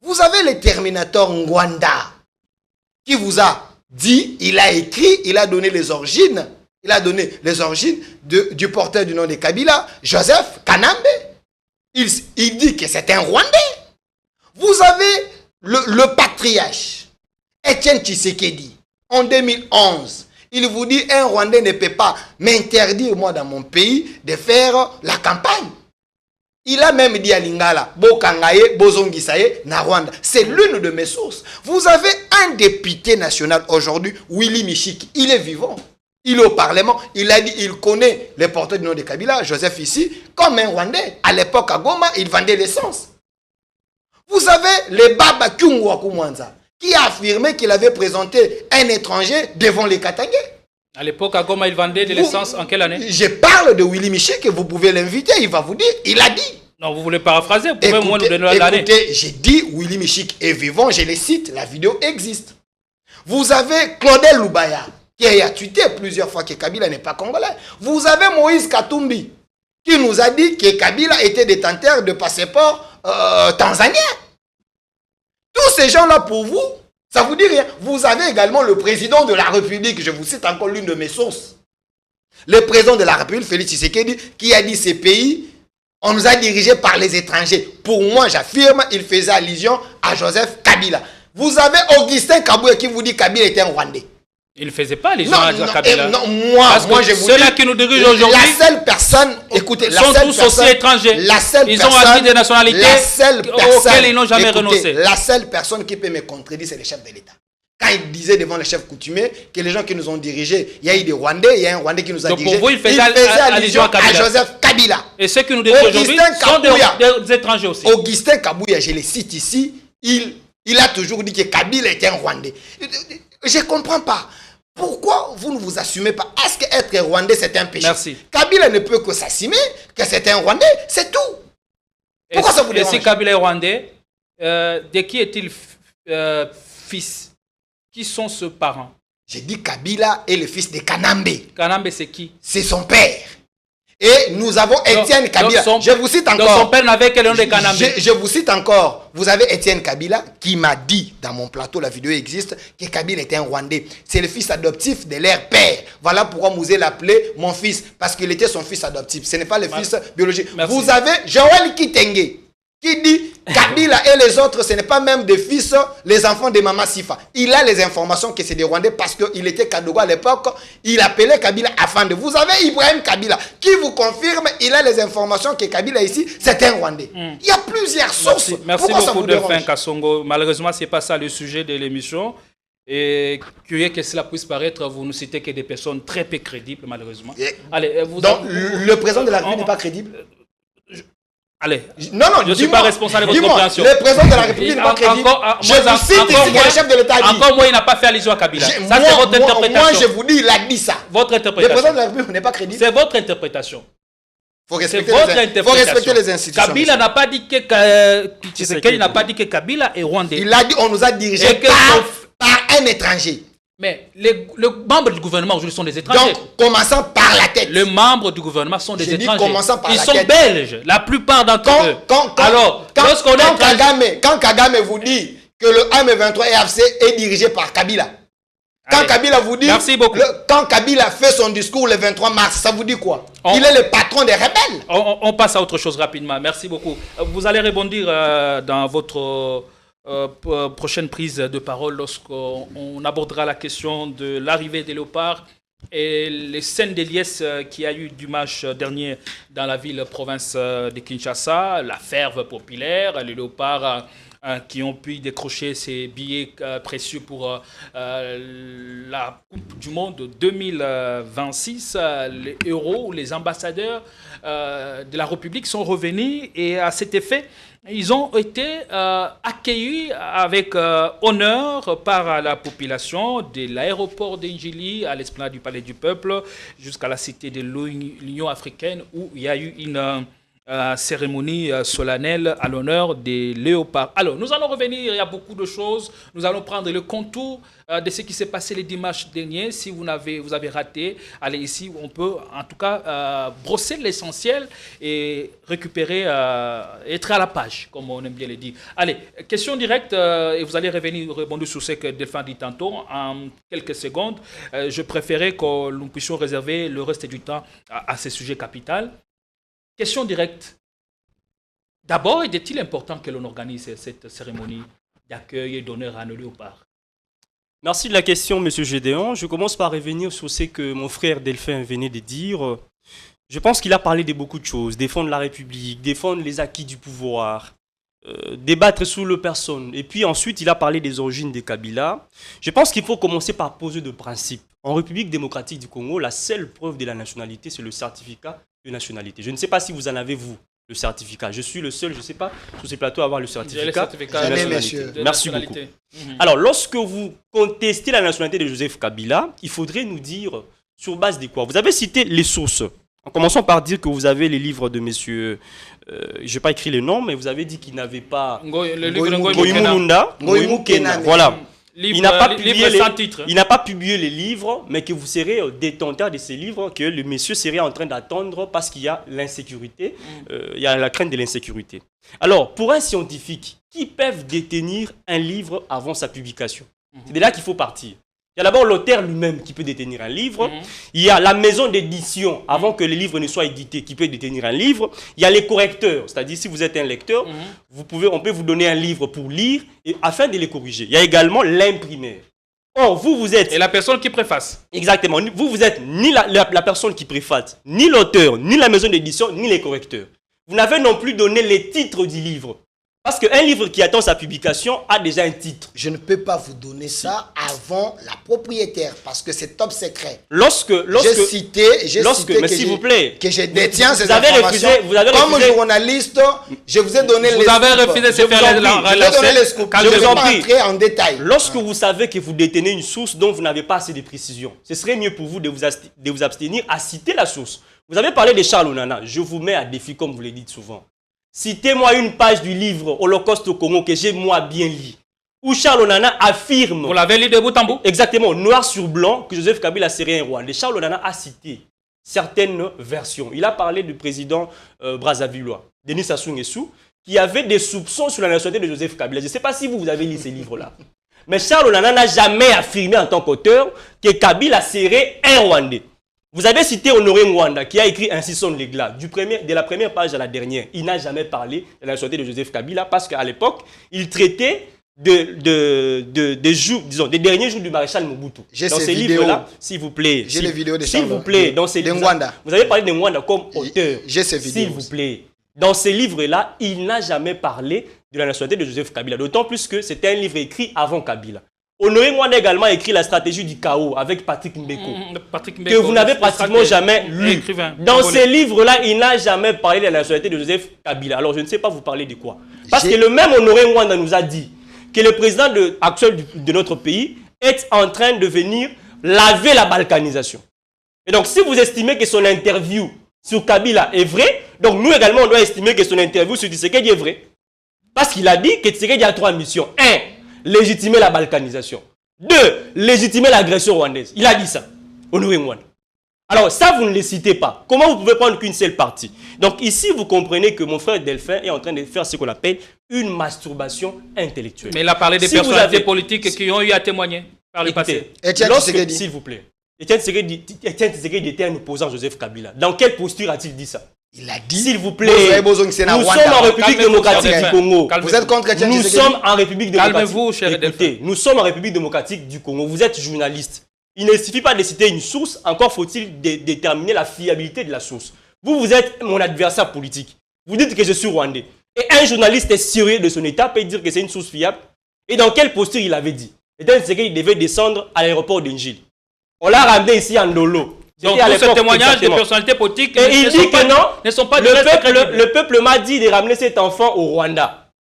C: Vous avez le Terminator Ngwanda qui vous a dit, il a écrit, il a donné les origines, du porteur du nom de Kabila, Joseph Kanambe. Il dit que c'est un Rwandais. Vous avez le patriarche Etienne Tshisekedi en 2011. Il vous dit, un Rwandais ne peut pas m'interdire, moi, dans mon pays, de faire la campagne. Il a même dit à Lingala, Bokangaye, Bozongisaye, na Rwanda. C'est l'une de mes sources. Vous avez un député national aujourd'hui, Willy Michiki. Il est vivant. Il est au Parlement. Il a dit, il connaît les porteurs du nom de Kabila, Joseph ici, comme un Rwandais. À l'époque, à Goma, il vendait l'essence. Vous avez le Baba Kyungwa Kumwanza, qui a affirmé qu'il avait présenté un étranger devant les Katangais.
A: À l'époque, à Goma, il vendait de l'essence en quelle année?
C: Je parle de Willy Michel, que vous pouvez l'inviter, il va vous dire, il a dit.
A: Non, vous voulez paraphraser, vous pouvez au moins nous donner l'année.
C: Écoutez, j'ai dit, Willy Michel est vivant, je le cite, la vidéo existe. Vous avez Claudel Loubaya, qui a tweeté plusieurs fois que Kabila n'est pas congolais. Vous avez Moïse Katumbi, qui nous a dit que Kabila était détenteur de passeport tanzanien. Tous ces gens-là, pour vous, ça vous dit rien. Vous avez également le président de la République, je vous cite encore l'une de mes sources. Le président de la République, Félix Tshisekedi, qui a dit ces pays, on nous a dirigés par les étrangers. Pour moi, j'affirme, il faisait allusion à Joseph Kabila. Vous avez Augustin Kabouya qui vous dit que Kabila était un Rwandais.
A: Il ne faisait pas les gens
C: Non,
A: à
C: non,
A: Kabila.
C: non, moi je vous dis,
A: ceux-là qui nous dirigent aujourd'hui
C: la seule personne, écoutez,
A: sont tous aussi étrangers.
C: La seule
A: Ils ont
C: personne,
A: acquis des nationalités
C: la seule personne,
A: auxquelles ils n'ont jamais
C: écoutez,
A: renoncé.
C: La seule personne qui peut me contredire, c'est le chef de l'État. Quand il disait devant les chefs coutumiers que les gens qui nous ont dirigés, il y a eu des Rwandais, il y a un Rwandais qui nous a
A: Donc
C: dirigés.
A: pour vous, il faisait
C: allusion
A: à Kabila.
C: Joseph Kabila.
A: Et ceux qui nous dirigent aujourd'hui sont des étrangers aussi.
C: Augustin Kabouya, je le cite ici, il a toujours dit que Kabila était un Rwandais. Je ne comprends pas. Pourquoi vous ne vous assumez pas? Est-ce qu'être Rwandais, c'est un péché?
A: Merci.
C: Kabila ne peut que s'assumer que c'est un Rwandais, c'est tout. Pourquoi ça vous dérange?
A: Et si Kabila est Rwandais, de qui est-il fils? Qui sont ses parents?
C: J'ai dit Kabila est le fils de Kanambe.
A: Kanambe, c'est qui?
C: C'est son père. Et nous avons Étienne Kabila. Je vous cite encore.
A: Donc son père n'avait que le nom de Kanambe.
C: Je vous cite encore. Vous avez Étienne Kabila qui m'a dit dans mon plateau, la vidéo existe, que Kabila était un Rwandais. C'est le fils adoptif de leur père. Voilà pourquoi Mouzé l'appelait mon fils. Parce qu'il était son fils adoptif. Ce n'est pas le fils biologique.
A: Merci.
C: Vous avez Joël Kitenge qui dit Kabila et les autres, ce n'est pas même des fils, les enfants de Mama Sifa. Il a les informations que c'est des Rwandais parce qu'il était Kadogo à l'époque. Il appelait Kabila Afande. Vous avez Ibrahim Kabila qui vous confirme, il a les informations que Kabila ici, c'est un Rwandais. Il y a plusieurs sources.
A: Merci beaucoup, Delphin Kassongo. Malheureusement, ce n'est pas ça le sujet de l'émission. Et que cela puisse paraître, vous ne citez que des personnes très peu crédibles, malheureusement.
C: Allez, donc, le président de la République n'est pas crédible?
A: Allez,
C: non,
A: je ne suis pas responsable de votre compréhension.
C: Le président de la République n'est pas crédible. Je vous cite ici que le chef de l'État a dit.
A: Encore moi, il n'a pas fait allusion à Kabila. Ça, c'est votre interprétation.
C: Moi, je vous dis, il a dit ça.
A: Votre interprétation.
C: Le président de la République n'est pas crédible.
A: C'est votre interprétation.
C: Faut respecter les institutions.
A: Kabila n'a pas dit que n'a pas dit que Kabila est rwandais.
C: Il a dit on nous a dirigé par un étranger.
A: Mais les membres du gouvernement aujourd'hui sont des étrangers.
C: Donc, commençons par la tête.
A: Les membres du gouvernement sont des étrangers.
C: Ils
A: sont belges, la plupart d'entre eux.
C: Alors, quand Kagame vous dit que le M23 RFC est dirigé par Kabila, quand Kabila vous dit, quand Kabila fait son discours le 23 mars, ça vous dit quoi? Il est le patron des rebelles.
A: On passe à autre chose rapidement. Merci beaucoup. Vous allez rebondir dans votre prochaine prise de parole lorsqu'on abordera la question de l'arrivée des léopards et les scènes de liesse qu'il y a eu dimanche dernier dans la ville-province de Kinshasa, la ferveur populaire, les léopards qui ont pu décrocher ces billets précieux pour la Coupe du Monde 2026. Les héros, les ambassadeurs de la République sont revenus et à cet effet, ils ont été accueillis avec honneur par la population de l'aéroport d'Injili à l'esplanade du Palais du Peuple jusqu'à la cité de l'Union africaine où il y a eu une cérémonie solennelle à l'honneur des léopards. Alors, nous allons revenir, il y a beaucoup de choses. Nous allons prendre le contour de ce qui s'est passé les dimanches derniers. Si vous avez raté, allez ici, on peut en tout cas brosser l'essentiel et récupérer, être à la page, comme on aime bien le dire. Allez, question directe, et vous allez rebondir sur ce que Delphin dit tantôt en quelques secondes. Je préférais que nous puissions réserver le reste du temps à ce sujet capital. Question directe. D'abord, est-il important que l'on organise cette cérémonie d'accueil et d'honneur à nos léopards?
B: Merci de la question, M. Gédéon. Je commence par revenir sur ce que mon frère Delphin venait de dire. Je pense qu'il a parlé de beaucoup de choses. Défendre la République, défendre les acquis du pouvoir, débattre sur le personne. Et puis ensuite, il a parlé des origines de Kabila. Je pense qu'il faut commencer par poser de principes. En République démocratique du Congo, la seule preuve de la nationalité, c'est le certificat de nationalité. Je ne sais pas si vous en avez, vous, le certificat. Je suis le seul, je ne sais pas, sur ces plateaux à avoir le certificat de nationalité. Merci beaucoup. Alors, lorsque vous contestez la nationalité de Joseph Kabila, il faudrait nous dire sur base de quoi. Vous avez cité les sources. En commençant par dire que vous avez les livres de monsieur, je n'ai pas écrit les noms, mais vous avez dit qu'il n'avait pas... Ngoïmou Kena. Voilà. Il n'a pas publié les livres, mais que vous serez détenteur de ces livres, que le monsieur serait en train d'attendre parce qu'il y a l'insécurité, il y a la crainte de l'insécurité. Alors, pour un scientifique, qui peut détenir un livre avant sa publication? C'est de là qu'il faut partir. Il y a d'abord l'auteur lui-même qui peut détenir un livre. Il y a la maison d'édition, avant que le livre ne soit édité, qui peut détenir un livre. Il y a les correcteurs, c'est-à-dire si vous êtes un lecteur, on peut vous donner un livre pour lire et, afin de les corriger. Il y a également l'imprimeur. Or, vous êtes...
A: Et la personne qui préface.
B: Exactement. Vous êtes ni la personne qui préface, ni l'auteur, ni la maison d'édition, ni les correcteurs. Vous n'avez non plus donné les titres du livre. Parce qu'un livre qui attend sa publication a déjà un titre.
C: Je ne peux pas vous donner ça avant la propriétaire parce que c'est top secret.
B: J'ai
C: cité
B: mais s'il vous plaît,
C: que je détiens ces
B: informations.
C: Comme journaliste, je vous ai donné les scoops.
A: Vous avez refusé de se faire la
C: relation. Je ne vais pas entrer en détail.
B: Lorsque vous savez que vous détenez une source dont vous n'avez pas assez de précision, ce serait mieux pour vous de vous abstenir à citer la source. Vous avez parlé de Charles Onana. Je vous mets à défi comme vous le dites souvent. Citez-moi une page du livre Holocauste au Congo que j'ai moi bien lu, où Charles Onana affirme...
A: Vous l'avez lu de bout en bout?
B: Exactement, noir sur blanc, que Joseph Kabila serait un rwandais. Charles Onana a cité certaines versions. Il a parlé du président Brazzavillois, Denis Sassou Nguesso, qui avait des soupçons sur la nationalité de Joseph Kabila. Je ne sais pas si vous avez lu ces livres-là. Mais Charles Onana n'a jamais affirmé en tant qu'auteur que Kabila serait un rwandais. Vous avez cité Honoré Mwanda qui a écrit Ainsi sonne l'éclat. De la première page à la dernière, il n'a jamais parlé de la nationalité de Joseph Kabila parce qu'à l'époque, il traitait des derniers jours du maréchal Mobutu.
C: Dans
B: ces livres-là, s'il vous plaît.
C: J'ai les vidéos de
B: S'il vous plaît, dans ces livres, vous avez parlé de Mwanda comme auteur.
C: J'ai ces vidéos.
B: S'il vous plaît. Dans ces livres-là, il n'a jamais parlé de la nationalité de Joseph Kabila. D'autant plus que c'était un livre écrit avant Kabila. Honoré Mwanda a également écrit La stratégie du chaos avec Patrick Mbeko, que vous n'avez pratiquement jamais lu. Dans ces livres-là, il n'a jamais parlé de la nationalité de Joseph Kabila. Alors je ne sais pas vous parler de quoi. Parce que le même Honoré Mwanda nous a dit que le président actuel de notre pays est en train de venir laver la balkanisation. Et donc si vous estimez que son interview sur Kabila est vrai, donc nous également on doit estimer que son interview sur Tshisekedi est vrai. Parce qu'il a dit que Tshisekedi a 3 missions. 1. Légitimer la balkanisation. 2. Légitimer l'agression rwandaise. Il a dit ça. Honoré Mwanda. Alors ça, vous ne le citez pas. Comment vous pouvez prendre qu'une seule partie? Donc ici, vous comprenez que mon frère Delphin est en train de faire ce qu'on appelle une masturbation intellectuelle.
A: Mais il a parlé des personnalités politiques qui ont eu à témoigner par le passé.
B: S'il vous plaît. Étienne Tshisekedi était un opposant à Joseph Kabila. Dans quelle posture a-t-il dit ça?
C: Il a dit,
B: s'il vous plaît, nous sommes en République démocratique du Congo.
C: Vous êtes contre Étienne Tshisekedi?
B: Nous sommes en République démocratique.
A: Calmez-vous, cher Delphin.
B: Nous sommes en République démocratique du Congo. Vous êtes journaliste. Il ne suffit pas de citer une source, encore faut-il déterminer la fiabilité de la source. Vous êtes mon adversaire politique. Vous dites que je suis rwandais. Et un journaliste sérieux de son état peut dire que c'est une source fiable. Et dans quelle posture il avait dit? Étienne Tshisekedi devait descendre à l'aéroport d'Engil. On l'a ramené ici en Lolo.
A: Donc, tous ces témoignages des personnalités politiques
B: et il dit que non,
A: ne sont pas
B: le peuple m'a dit de ramener cet enfant au Rwanda.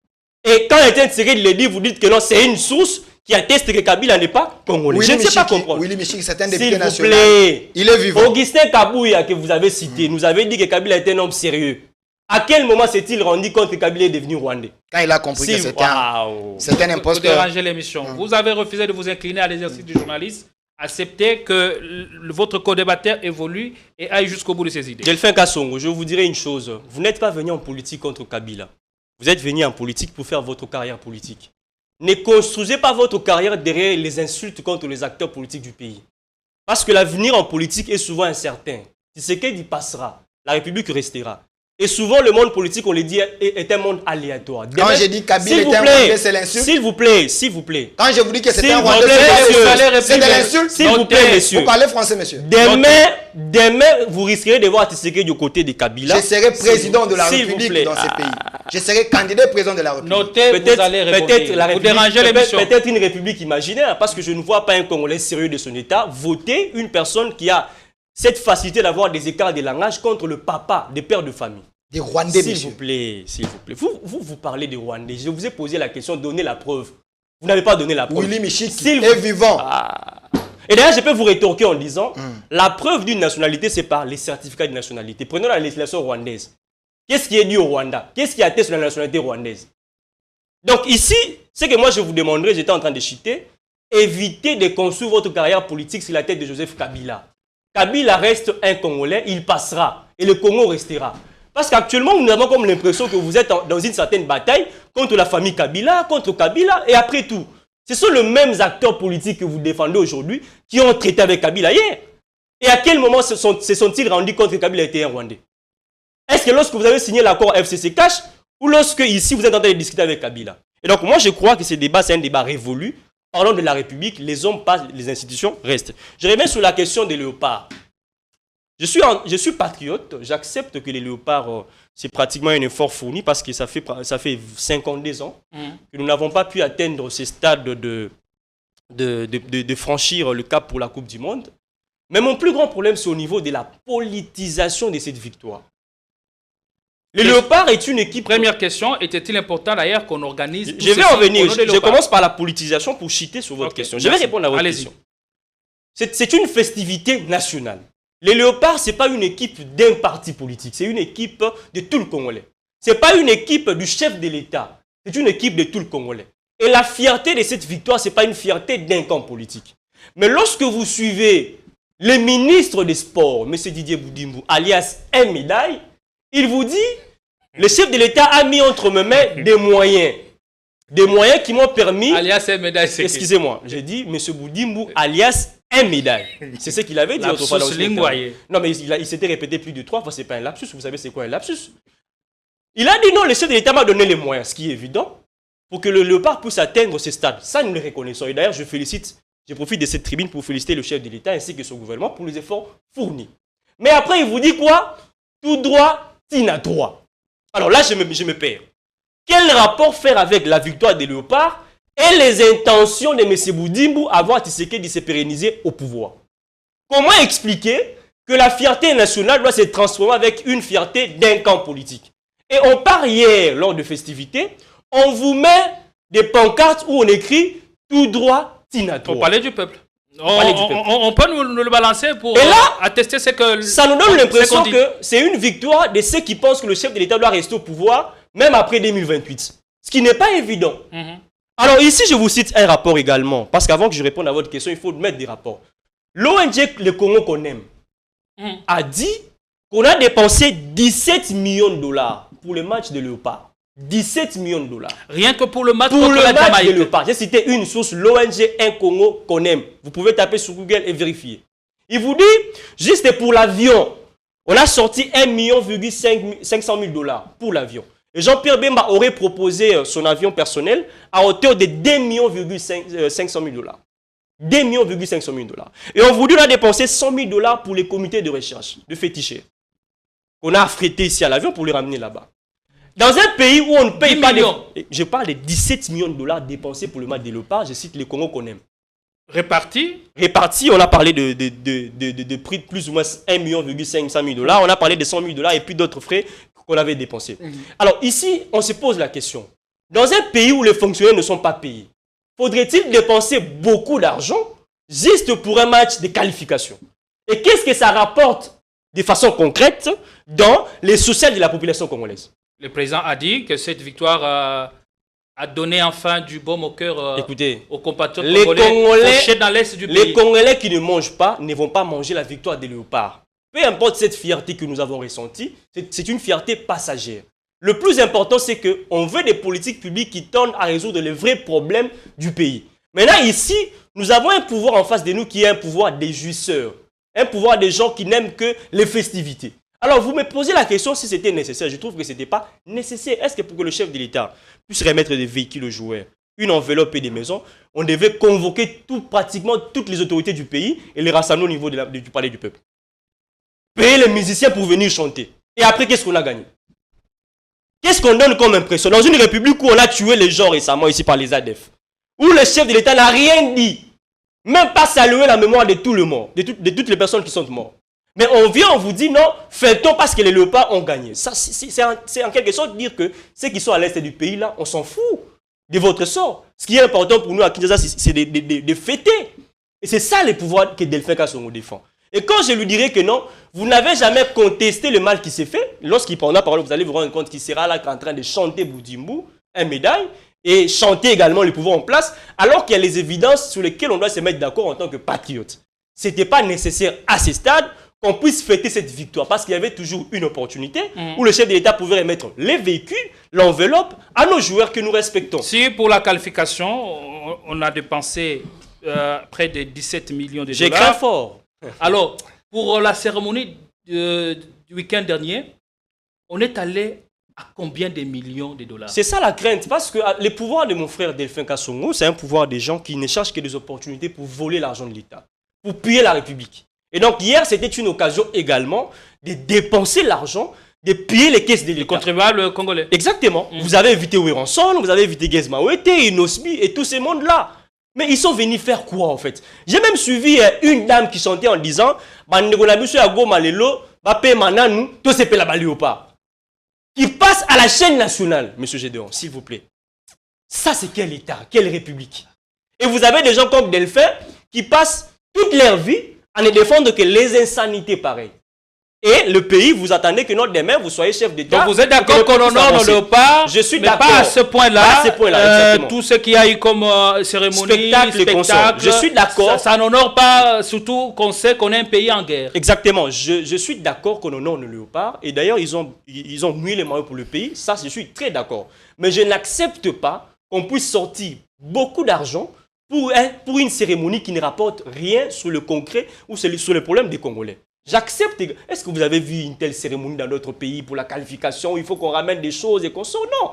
B: Et quand Étienne Tshisekedi le dit, vous dites que non, c'est une source qui atteste que Kabila n'est pas congolais. Je ne sais pas comprendre.
C: Willy Michik, c'est un député national.
B: S'il vous plaît.
C: Il est vivant.
B: Augustin Kabouya, que vous avez cité, nous avait dit que Kabila était un homme sérieux. À quel moment s'est-il rendu compte que Kabila est devenu rwandais?
C: Quand il a compris que c'était un imposteur.
A: Vous dérangez l'émission. Vous avez refusé de vous incliner à l'exercice du journaliste. Acceptez que votre co-débatteur évolue et aille jusqu'au bout de ses idées.
B: Delphin Kassongo, je vous dirai une chose. Vous n'êtes pas venu en politique contre Kabila. Vous êtes venu en politique pour faire votre carrière politique. Ne construisez pas votre carrière derrière les insultes contre les acteurs politiques du pays. Parce que l'avenir en politique est souvent incertain. Tshisekedi passera, la République restera. Et souvent, le monde politique, on le dit, est un monde aléatoire.
C: Quand j'ai dit Kabila était un Rwandais, c'est l'insulte.
B: S'il vous plaît, s'il vous plaît.
C: Quand je vous dis que c'est un Rwandais, c'est de l'insulte.
B: S'il vous plaît, monsieur.
C: Vous parlez français, monsieur.
B: Demain, vous risquerez de voir Tshisekedi du côté de Kabila.
C: Je serai président de la République dans ces pays. Je serai candidat président de la République.
A: Notez, vous allez répondre. Vous dérangez l'émission.
B: Peut-être une république imaginaire, parce que je ne vois pas un Congolais sérieux de son État voter une personne qui a cette facilité d'avoir des écarts de langage contre le papa des pères de famille.
C: Des Rwandais,
B: s'il vous plaît, s'il vous plaît. Vous parlez des Rwandais. Je vous ai posé la question, donnez la preuve. Vous n'avez pas donné la preuve.
C: Willy Michik est vivant.
B: Et d'ailleurs, je peux vous rétorquer en disant, la preuve d'une nationalité, c'est par les certificats de nationalité. Prenons la législation rwandaise. Qu'est-ce qui est dû au Rwanda? Qu'est-ce qui atteste la nationalité rwandaise? Donc ici, ce que moi je vous demanderais, j'étais en train de chuter, évitez de construire votre carrière politique sur la tête de Joseph Kabila. Kabila reste un Congolais, il passera et le Congo restera. Parce qu'actuellement, nous avons comme l'impression que vous êtes dans une certaine bataille contre la famille Kabila, contre Kabila, et après tout. Ce sont les mêmes acteurs politiques que vous défendez aujourd'hui qui ont traité avec Kabila hier. Et à quel moment se sont-ils rendus compte que Kabila était un Rwandais? Est-ce que lorsque vous avez signé l'accord FCC Cash ou lorsque ici vous êtes en train de discuter avec Kabila? Et donc moi je crois que ce débat c'est un débat révolu. Parlons de la République, les hommes passent, les institutions restent. Je reviens sur la question des léopards. Je suis patriote, j'accepte que les léopards, c'est pratiquement un effort fourni parce que ça fait 52 ans que nous n'avons pas pu atteindre ce stade de franchir le cap pour la Coupe du Monde. Mais mon plus grand problème, c'est au niveau de la politisation de cette victoire. Le Léopard est une équipe...
A: Première question, était-il important d'ailleurs qu'on organise...
B: Je vais en venir, je commence par la politisation pour chiter sur votre question. Je vais répondre à votre question. C'est une festivité nationale. Les Léopards, ce n'est pas une équipe d'un parti politique, c'est une équipe de tout le Congolais. Ce n'est pas une équipe du chef de l'État, c'est une équipe de tout le Congolais. Et la fierté de cette victoire, ce n'est pas une fierté d'un camp politique. Mais lorsque vous suivez le ministre des Sports, M. Didier Boudimbo, alias M. Médaille, il vous dit, le chef de l'État a mis entre mes mains des moyens. Des moyens qui m'ont permis...
A: Alias M. Médaille, c'est...
B: Excusez-moi, j'ai dit M. Boudimbo, alias M. Médaille. C'est ce qu'il avait dit autrefois. Non, mais il s'était répété plus de 3 fois, ce n'est pas un lapsus. Vous savez c'est quoi un lapsus? Il a dit non, le chef de l'État m'a donné les moyens, ce qui est évident, pour que le Léopard puisse atteindre ce stade. Ça, nous le reconnaissons. Et d'ailleurs, je profite de cette tribune pour féliciter le chef de l'État ainsi que son gouvernement pour les efforts fournis. Mais après, il vous dit quoi? Tout droit, tina droit. Alors là, je me perds. Quel rapport faire avec la victoire des Léopards et les intentions de M. Boudimbo avant Tshisekedi de se pérenniser au pouvoir? Comment expliquer que la fierté nationale doit se transformer avec une fierté d'un camp politique? Et on part hier, lors de festivités, on vous met des pancartes où on écrit « tout droit, tina droit ».
A: On parlait du peuple. On peut nous le balancer pour attester ce que...
B: Ça nous donne l'impression que c'est une victoire de ceux qui pensent que le chef de l'État doit rester au pouvoir même après 2028. Ce qui n'est pas évident. Alors ici, je vous cite un rapport également. Parce qu'avant que je réponde à votre question, il faut mettre des rapports. L'ONG Le Congo qu'on aime a dit qu'on a dépensé 17 millions de dollars pour le match de Léopard. 17 millions de dollars.
A: Rien que pour le match
B: contre la Jamaïque. J'ai cité une source, l'ONG Un Congo qu'on aime. Vous pouvez taper sur Google et vérifier. Il vous dit, juste pour l'avion, on a sorti 1,5 million pour l'avion. Et Jean-Pierre Bemba aurait proposé son avion personnel à hauteur de 2,5 millions. 2,5 millions. Et on vous dit qu'on a dépensé 100 000 dollars pour les comités de recherche, de féticheurs. On a affrété ici à l'avion pour les ramener là-bas. Dans un pays où on ne paye pas... Je parle de 17 millions de dollars dépensés pour le match des Léopards, je cite les Congo qu'on aime.
A: Répartis,
B: on a parlé de prix de plus ou moins 1,5 million. On a parlé de 100 000 dollars et puis d'autres frais qu'on avait dépensés. Alors ici, on se pose la question. Dans un pays où les fonctionnaires ne sont pas payés, faudrait-il dépenser beaucoup d'argent juste pour un match de qualification? Et qu'est-ce que ça rapporte de façon concrète dans les sociales de la population congolaise?
A: Le président a dit que cette victoire a donné enfin du baume au cœur aux compatriotes congolais dans l'est du pays.
B: Les Congolais qui ne mangent pas ne vont pas manger la victoire des Léopards. Peu importe cette fierté que nous avons ressentie, c'est une fierté passagère. Le plus important, c'est qu'on veut des politiques publiques qui tendent à résoudre les vrais problèmes du pays. Maintenant, ici, nous avons un pouvoir en face de nous qui est un pouvoir des jouisseurs. Un pouvoir des gens qui n'aiment que les festivités. Alors, vous me posez la question si c'était nécessaire. Je trouve que ce n'était pas nécessaire. Est-ce que pour que le chef de l'État puisse remettre des véhicules aux joueurs, une enveloppe et des maisons, on devait convoquer pratiquement toutes les autorités du pays et les rassembler au niveau du palais du peuple? Payer les musiciens pour venir chanter. Et après, qu'est-ce qu'on a gagné? Qu'est-ce qu'on donne comme impression? Dans une république où on a tué les gens récemment ici par les ADF, où le chef de l'État n'a rien dit, même pas salué la mémoire de tout le monde, de toutes les personnes qui sont mortes. Mais on vient, on vous dit non, fait-on parce que les Léopards ont gagné. C'est en quelque sorte dire que ceux qui sont à l'est du pays, là, on s'en fout de votre sort. Ce qui est important pour nous à Kinshasa, c'est de fêter. Et c'est ça les pouvoirs que Delphin Kasongo défend. Et quand je lui dirai que non, vous n'avez jamais contesté le mal qui s'est fait, lorsqu'il prendra la parole, vous allez vous rendre compte qu'il sera là en train de chanter Boudimbo, un médaille, et chanter également les pouvoirs en place, alors qu'il y a les évidences sur lesquelles on doit se mettre d'accord en tant que patriote. Ce n'était pas nécessaire à ce stade qu'on puisse fêter cette victoire, parce qu'il y avait toujours une opportunité où le chef de l'État pouvait remettre les véhicules, l'enveloppe, à nos joueurs que nous respectons.
A: Si pour la qualification, on a dépensé près de 17 millions de dollars.
B: J'ai craint fort.
A: Alors, pour la cérémonie du week-end dernier, on est allé à combien de millions de dollars?
B: C'est ça la crainte, parce que le pouvoir de mon frère Delphin Kassongo, c'est un pouvoir des gens qui ne cherchent que des opportunités pour voler l'argent de l'État, pour piller la République. Et donc hier, c'était une occasion également de dépenser l'argent, de piller les caisses de l'État.
A: Les contribuables congolais.
B: Exactement. Vous avez évité Ouiranson, vous avez évité Gezma Ouete, Inosbi et tous ces mondes-là. Mais ils sont venus faire quoi en fait? J'ai même suivi une dame qui chantait en disant qui passe à la chaîne nationale, monsieur Gédéon, s'il vous plaît. Ça, c'est quel État, quelle République? Et vous avez des gens comme Delphin qui passent toute leur vie à ne défendre que les insanités pareilles. Et le pays, vous attendez que demain, vous soyez chef d'État.
A: Donc vous êtes d'accord qu'on honore le léopard?
B: Je suis
A: mais
B: d'accord.
A: pas à ce point-là.
B: Exactement.
A: Tout ce qu'il y a eu comme cérémonie, spectacle,
B: je suis d'accord.
A: Ça n'honore pas, surtout qu'on sait qu'on est un pays en guerre.
B: Exactement. Je suis d'accord qu'on honore le léopard. Et d'ailleurs, ils ont mouillé les maillots pour le pays. Ça, je suis très d'accord. Mais je n'accepte pas qu'on puisse sortir beaucoup d'argent pour une cérémonie qui ne rapporte rien sur le concret ou sur le problème des Congolais. J'accepte. Est-ce que vous avez vu une telle cérémonie dans notre pays pour la qualification? Il faut qu'on ramène des choses et qu'on sort. Non.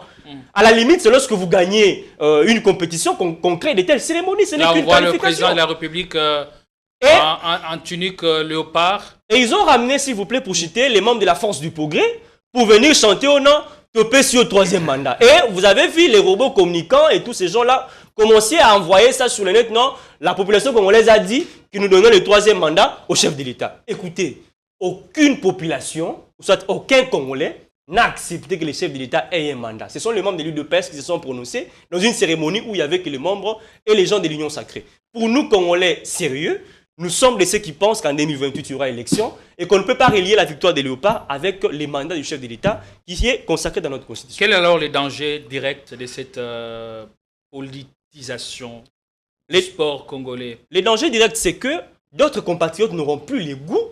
B: À la limite, c'est lorsque vous gagnez une compétition qu'on crée de telles cérémonies. Ce n'est qu'une qualification.
A: Le président de la République en tunique léopard.
B: Et ils ont ramené, s'il vous plaît, pour citer, les membres de la Force du Progrès pour venir chanter au nom topé sur le 3e mandat. Et vous avez vu les robots communicants et tous ces gens-là commencer à envoyer ça sur le net. Non, la population congolaise a dit que nous donnons le 3e mandat au chef de l'État. Écoutez, aucune population, soit aucun Congolais, n'a accepté que le chef de l'État ait un mandat. Ce sont les membres de l'UDPS qui se sont prononcés dans une cérémonie où il y avait que les membres et les gens de l'Union sacrée. Pour nous, Congolais sérieux, nous sommes de ceux qui pensent qu'en 2028, il y aura élection et qu'on ne peut pas relier la victoire des léopards avec les mandats du chef de l'État qui est consacré dans notre Constitution.
A: Quel est alors le danger direct de cette politisation du sport congolais?
B: Le danger direct, c'est que d'autres compatriotes n'auront plus le goût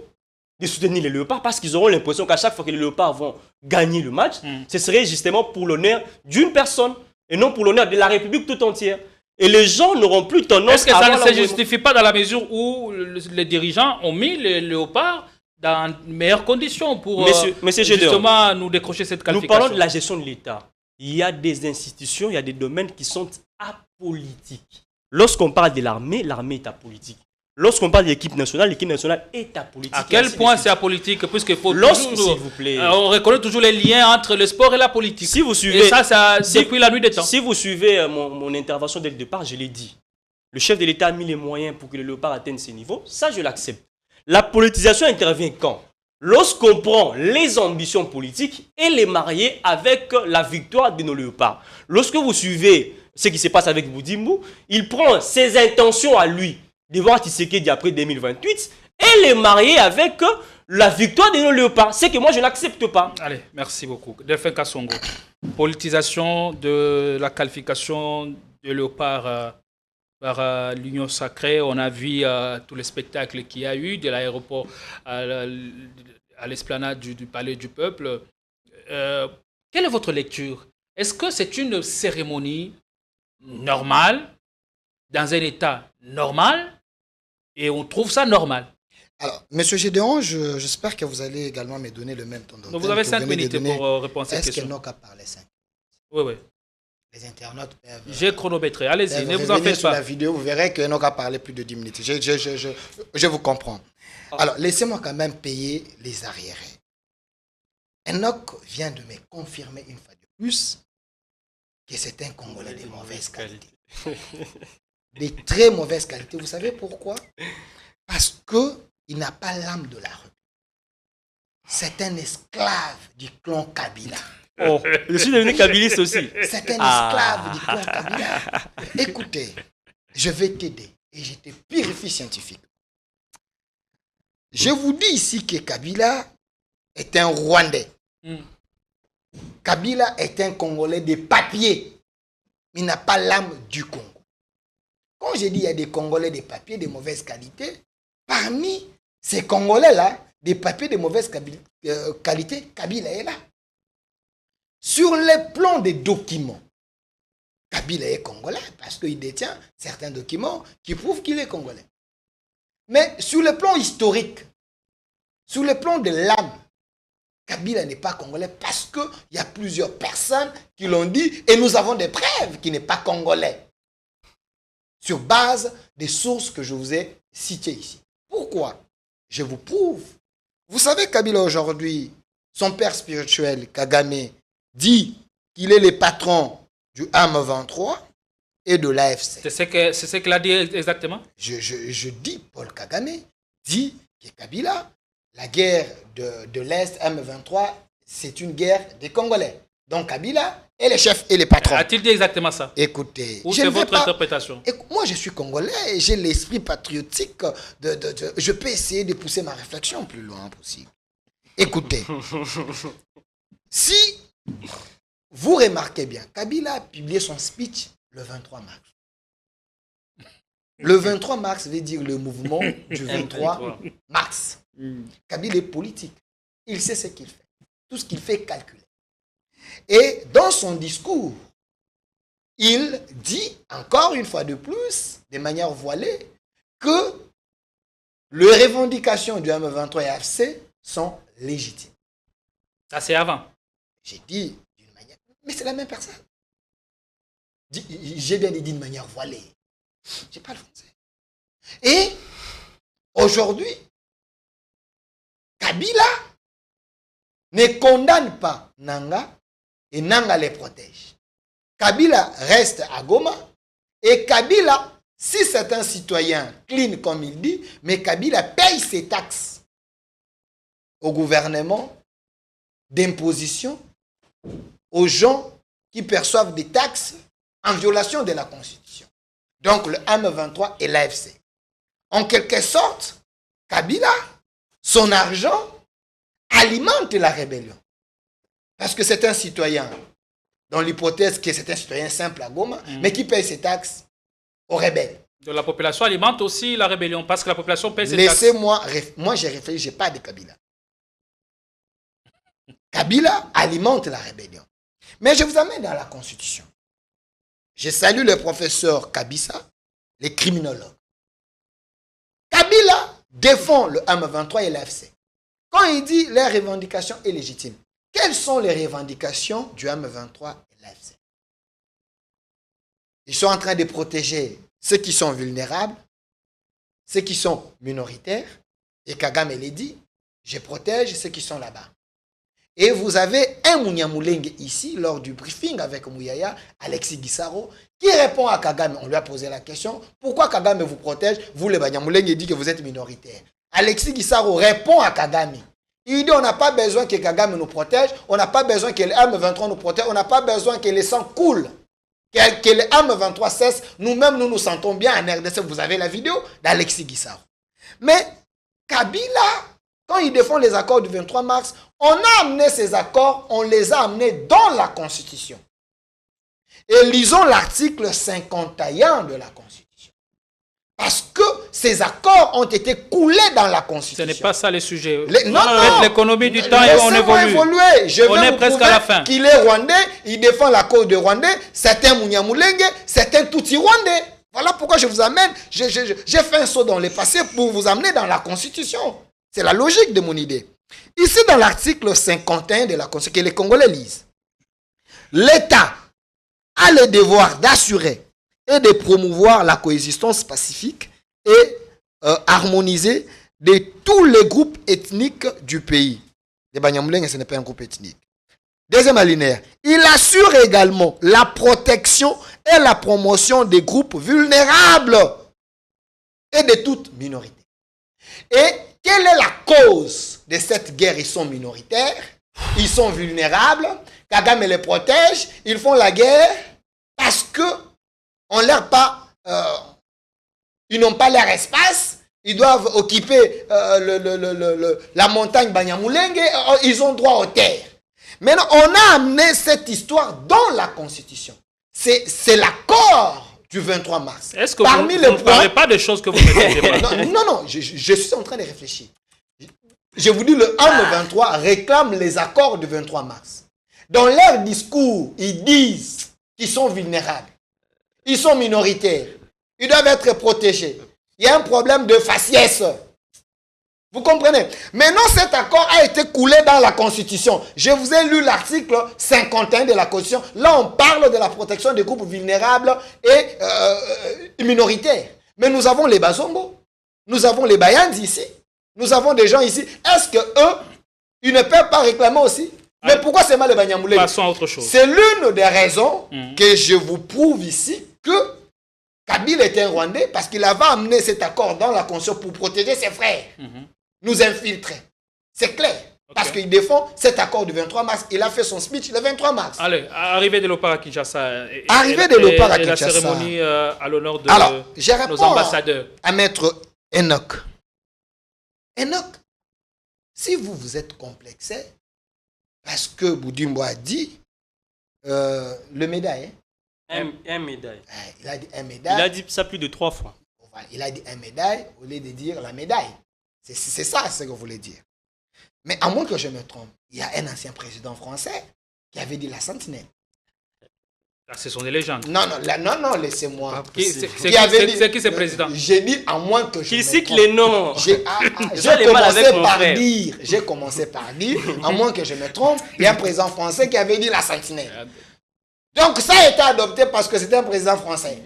B: de soutenir les léopards parce qu'ils auront l'impression qu'à chaque fois que les léopards vont gagner le match, ce serait justement pour l'honneur d'une personne et non pour l'honneur de la République tout entière. Et les gens n'auront plus tendance à...
A: Est-ce que ça ne se justifie pas dans la mesure où les dirigeants ont mis les léopards dans de meilleures conditions pour justement nous décrocher cette qualification?
B: Nous parlons de la gestion de l'État. Il y a des institutions, il y a des domaines qui sont apolitiques. Lorsqu'on parle de l'armée, l'armée est apolitique. Lorsqu'on parle de l'équipe nationale est apolitique.
A: À quel point c'est apolitique? Puisqu'il faut
B: s'il vous plaît,
A: on reconnaît toujours les liens entre le sport et la politique.
B: Si vous suivez,
A: et ça depuis la nuit des temps.
B: Si vous suivez mon intervention dès le départ, je l'ai dit. Le chef de l'État a mis les moyens pour que le léopard atteigne ces niveaux. Ça, je l'accepte. La politisation intervient quand? Lorsqu'on prend les ambitions politiques et les marier avec la victoire de nos léopards. Lorsque vous suivez ce qui se passe avec Boudimou, il prend ses intentions à lui de voir Tshisekedi après 2028 et les marier avec la victoire de nos léopards. C'est que moi, je n'accepte pas.
A: Allez, merci beaucoup. Delphin Kassongo. Politisation de la qualification de léopard par l'Union sacrée. On a vu tous les spectacles qu'il y a eu, de l'aéroport à l'esplanade du Palais du Peuple. Quelle est votre lecture? Est-ce que c'est une cérémonie normale, dans un état normal, et on trouve ça normal?
C: Alors, monsieur Gédéon, j'espère que vous allez également me donner le même temps d'antenne.
A: Vous avez 5 minutes pour répondre à cette question.
C: Est-ce qu'Enoch a parlé 5 minutes?
A: Oui, oui.
C: Les internautes peuvent...
A: J'ai chronométré. Allez-y, ne vous en faites
C: sur
A: pas.
C: La vidéo, vous verrez qu'Enoch a parlé plus de 10 minutes. Je vous comprends. Alors, laissez-moi quand même payer les arriérés. Enoch vient de me confirmer une fois de plus que c'est un Congolais de mauvaise qualité. De très mauvaise qualité. Vous savez pourquoi? Parce qu'il n'a pas l'âme de la République. C'est un esclave du clan Kabila.
B: Oh, je suis devenu kabiliste aussi.
C: C'est un esclave du clan Kabila. Écoutez, je vais t'aider et je te purifie scientifique. Je vous dis ici que Kabila est un Rwandais. Kabila est un Congolais de papier. Il n'a pas l'âme du Congo. Quand je dis qu'il y a des Congolais de papier de mauvaise qualité, parmi ces Congolais-là, des papiers de mauvaise qualité, Kabila est là. Sur le plan des documents, Kabila est Congolais parce qu'il détient certains documents qui prouvent qu'il est Congolais. Mais sur le plan historique, sur le plan de l'âme, Kabila n'est pas congolais parce qu'il y a plusieurs personnes qui l'ont dit et nous avons des preuves qu'il n'est pas congolais. Sur base des sources que je vous ai citées ici. Pourquoi? Je vous prouve. Vous savez, Kabila aujourd'hui, son père spirituel, Kagame, dit qu'il est le patron du M23 et de l'AFC.
A: C'est ce qu'il a dit exactement?
C: Je dis, Paul Kagame dit que Kabila, la guerre de l'Est, M23, c'est une guerre des Congolais. Donc Kabila est le chef et le patron.
A: A-t-il dit exactement ça?
C: Écoutez,
A: ou c'est votre interprétation?
C: Moi, je suis congolais et j'ai l'esprit patriotique. Je peux essayer de pousser ma réflexion plus loin possible. Écoutez, si vous remarquez bien, Kabila a publié son speech le 23 mars. Le 23 mars veut dire le mouvement du 23 mars. Kabila est politique. Il sait ce qu'il fait. Tout ce qu'il fait est calculé. Et dans son discours, il dit encore une fois de plus, de manière voilée, que les revendications du M23 et AFC sont légitimes.
A: Ça, c'est avant.
C: J'ai dit d'une manière... Mais c'est la même personne. J'ai bien dit d'une manière voilée. Je parle français. Et aujourd'hui, Kabila ne condamne pas Nanga et Nanga les protège. Kabila reste à Goma et Kabila, si c'est un citoyen clean comme il dit, mais Kabila paye ses taxes au gouvernement d'imposition aux gens qui perçoivent des taxes en violation de la Constitution. Donc le M23 et l'AFC. En quelque sorte, Kabila, son argent alimente la rébellion. Parce que c'est un citoyen, dans l'hypothèse que c'est un citoyen simple à Goma, mais qui paye ses taxes aux rebelles.
A: De la population alimente aussi la rébellion, parce que la population paye ses taxes.
C: Laissez-moi, moi j'ai réfléchi, je n'ai pas de Kabila. Kabila alimente la rébellion. Mais je vous amène dans la Constitution. Je salue le professeur Kabissa, les criminologues. Kabila défend le M23 et l'AFC. Quand il dit les revendications est légitime, quelles sont les revendications du M23 et l'AFC? Ils sont en train de protéger ceux qui sont vulnérables, ceux qui sont minoritaires, et Kagame l'a dit, je protège ceux qui sont là-bas. Et vous avez un Munyamulenge ici, lors du briefing avec Mouyaya, Alexis Guissaro, qui répond à Kagame. On lui a posé la question, pourquoi Kagame vous protège? Vous, les Banyamulenge, dit que vous êtes minoritaire. Alexis Guissaro répond à Kagame. Il dit, on n'a pas besoin que Kagame nous protège, on n'a pas besoin que le M23 nous protège, on n'a pas besoin que le sang coule, que le M23 cesse. Nous-mêmes, nous nous sentons bien en RDC. Vous avez la vidéo d'Alexis Guissaro. Mais Kabila, quand il défend les accords du 23 mars, on a amené ces accords, on les a amenés dans la Constitution. Et lisons l'article 51 de la Constitution. Parce que ces accords ont été coulés dans la Constitution.
A: Ce n'est pas ça le sujet.
C: Non.
A: L'économie du temps et on évolue.
C: On est presque à la fin. Qu'il est rwandais, il défend la cause de Rwandais, c'est un Munyamulenge, c'est un Tutsi rwandais. Voilà pourquoi je vous amène, j'ai fait un saut dans le passé pour vous amener dans la Constitution. C'est la logique de mon idée. Ici, dans l'article 51 de la Constitution, que les Congolais lisent, l'État a le devoir d'assurer et de promouvoir la coexistence pacifique et harmonisée de tous les groupes ethniques du pays. Les Banyamulenge, ce n'est pas un groupe ethnique. Deuxième alinéa, il assure également la protection et la promotion des groupes vulnérables et de toutes minorités. Et quelle est la cause de cette guerre? Ils sont minoritaires, ils sont vulnérables, Kagame les protège, ils font la guerre parce que ils n'ont pas leur espace, ils doivent occuper la montagne Banyamulenge, ils ont droit aux terres. Maintenant, on a amené cette histoire dans la Constitution. C'est l'accord du 23 mars.
A: Est-ce que vous ne parlez pas des choses que vous mettez pas?
C: Non, je suis en train de réfléchir. Je vous dis, le M23 réclame les accords du 23 mars. Dans leur discours, ils disent qu'ils sont vulnérables. Ils sont minoritaires. Ils doivent être protégés. Il y a un problème de faciès. Vous comprenez? Maintenant, cet accord a été coulé dans la Constitution. Je vous ai lu l'article 51 de la Constitution. Là, on parle de la protection des groupes vulnérables et minoritaires. Mais nous avons les Bazongo, nous avons les Bayans ici, nous avons des gens ici. Est-ce que eux, ils ne peuvent pas réclamer aussi? Mais pourquoi c'est mal les Banyamulé?
A: Passons à autre chose.
C: C'est l'une des raisons que je vous prouve ici que Kabila était un Rwandais parce qu'il avait amené cet accord dans la Constitution pour protéger ses frères. Nous infiltrer. C'est clair. Parce qu'il défend cet accord du 23 mars. Il a fait son speech le 23 mars.
A: Allez, arrivée de l'OPAR à Kinshasa.
C: Arrivée de l'OPAR à Kinshasa.
A: La cérémonie à l'honneur de
C: nos
A: ambassadeurs.
C: À maître Enoch. Enoch, si vous êtes complexé, parce que Boudimbo a dit le médaille.
B: Un médaille.
C: Il a dit un médaille.
B: Il a dit ça plus de 3 fois.
C: Il a dit un médaille au lieu de dire la médaille. C'est ça ce que vous voulez dire. Mais à moins que je me trompe, il y a un ancien président français qui avait dit la sentinelle.
A: Ah, ce sont des légendes.
C: Non, laissez-moi.
A: C'est qui ce président?
C: J'ai dit à moins que je
B: me trompe. Qui cite les noms?
C: J'ai commencé par dire, à moins que je me trompe, il y a un président français qui avait dit la sentinelle. Donc ça a été adopté parce que c'était un président français.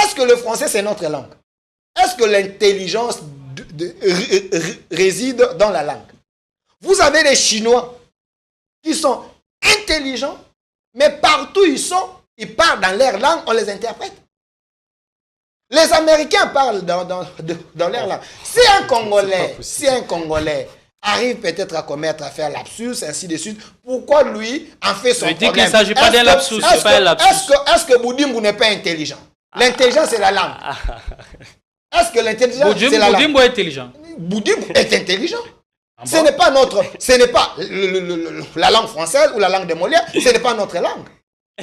C: Est-ce que le français c'est notre langue? Est-ce que l'intelligence réside dans la langue? Vous avez des Chinois qui sont intelligents, mais partout ils parlent dans leur langue, on les interprète. Les Américains parlent dans leur langue. Si un Congolais arrive peut-être à commettre, à faire lapsus, ainsi de suite, pourquoi lui en fait son problème?
A: Il dit qu'il ne s'agit pas d'un lapsus, c'est pas un lapsus.
C: Est-ce que Boudimbo n'est pas intelligent? L'intelligence, c'est la langue. Est-ce que l'intelligence, c'est la langue?
A: Boudimbo est intelligent.
C: Boudimbo est intelligent. Ce n'est pas la langue française ou la langue de Molière, ce n'est pas notre langue.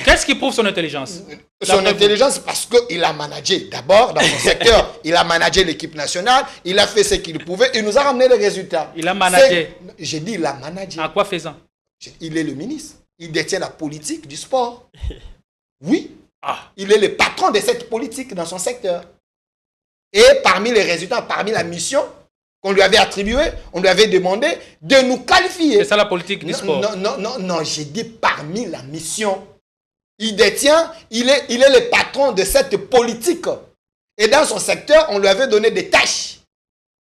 A: Qu'est-ce qui prouve son intelligence?
C: Son intelligence, parce qu'il a managé. D'abord, dans son secteur, il a managé l'équipe nationale, il a fait ce qu'il pouvait, il nous a ramené les résultats.
A: Il a managé.
C: J'ai dit il a managé.
A: En quoi faisant?
C: Il est le ministre. Il détient la politique du sport. Oui. Il est le patron de cette politique dans son secteur. Et parmi les résultats, parmi la mission qu'on lui avait attribuée, on lui avait demandé de nous qualifier.
A: C'est ça la politique du sport?
C: Non, j'ai dit parmi la mission. Il détient, il est le patron de cette politique. Et dans son secteur, on lui avait donné des tâches.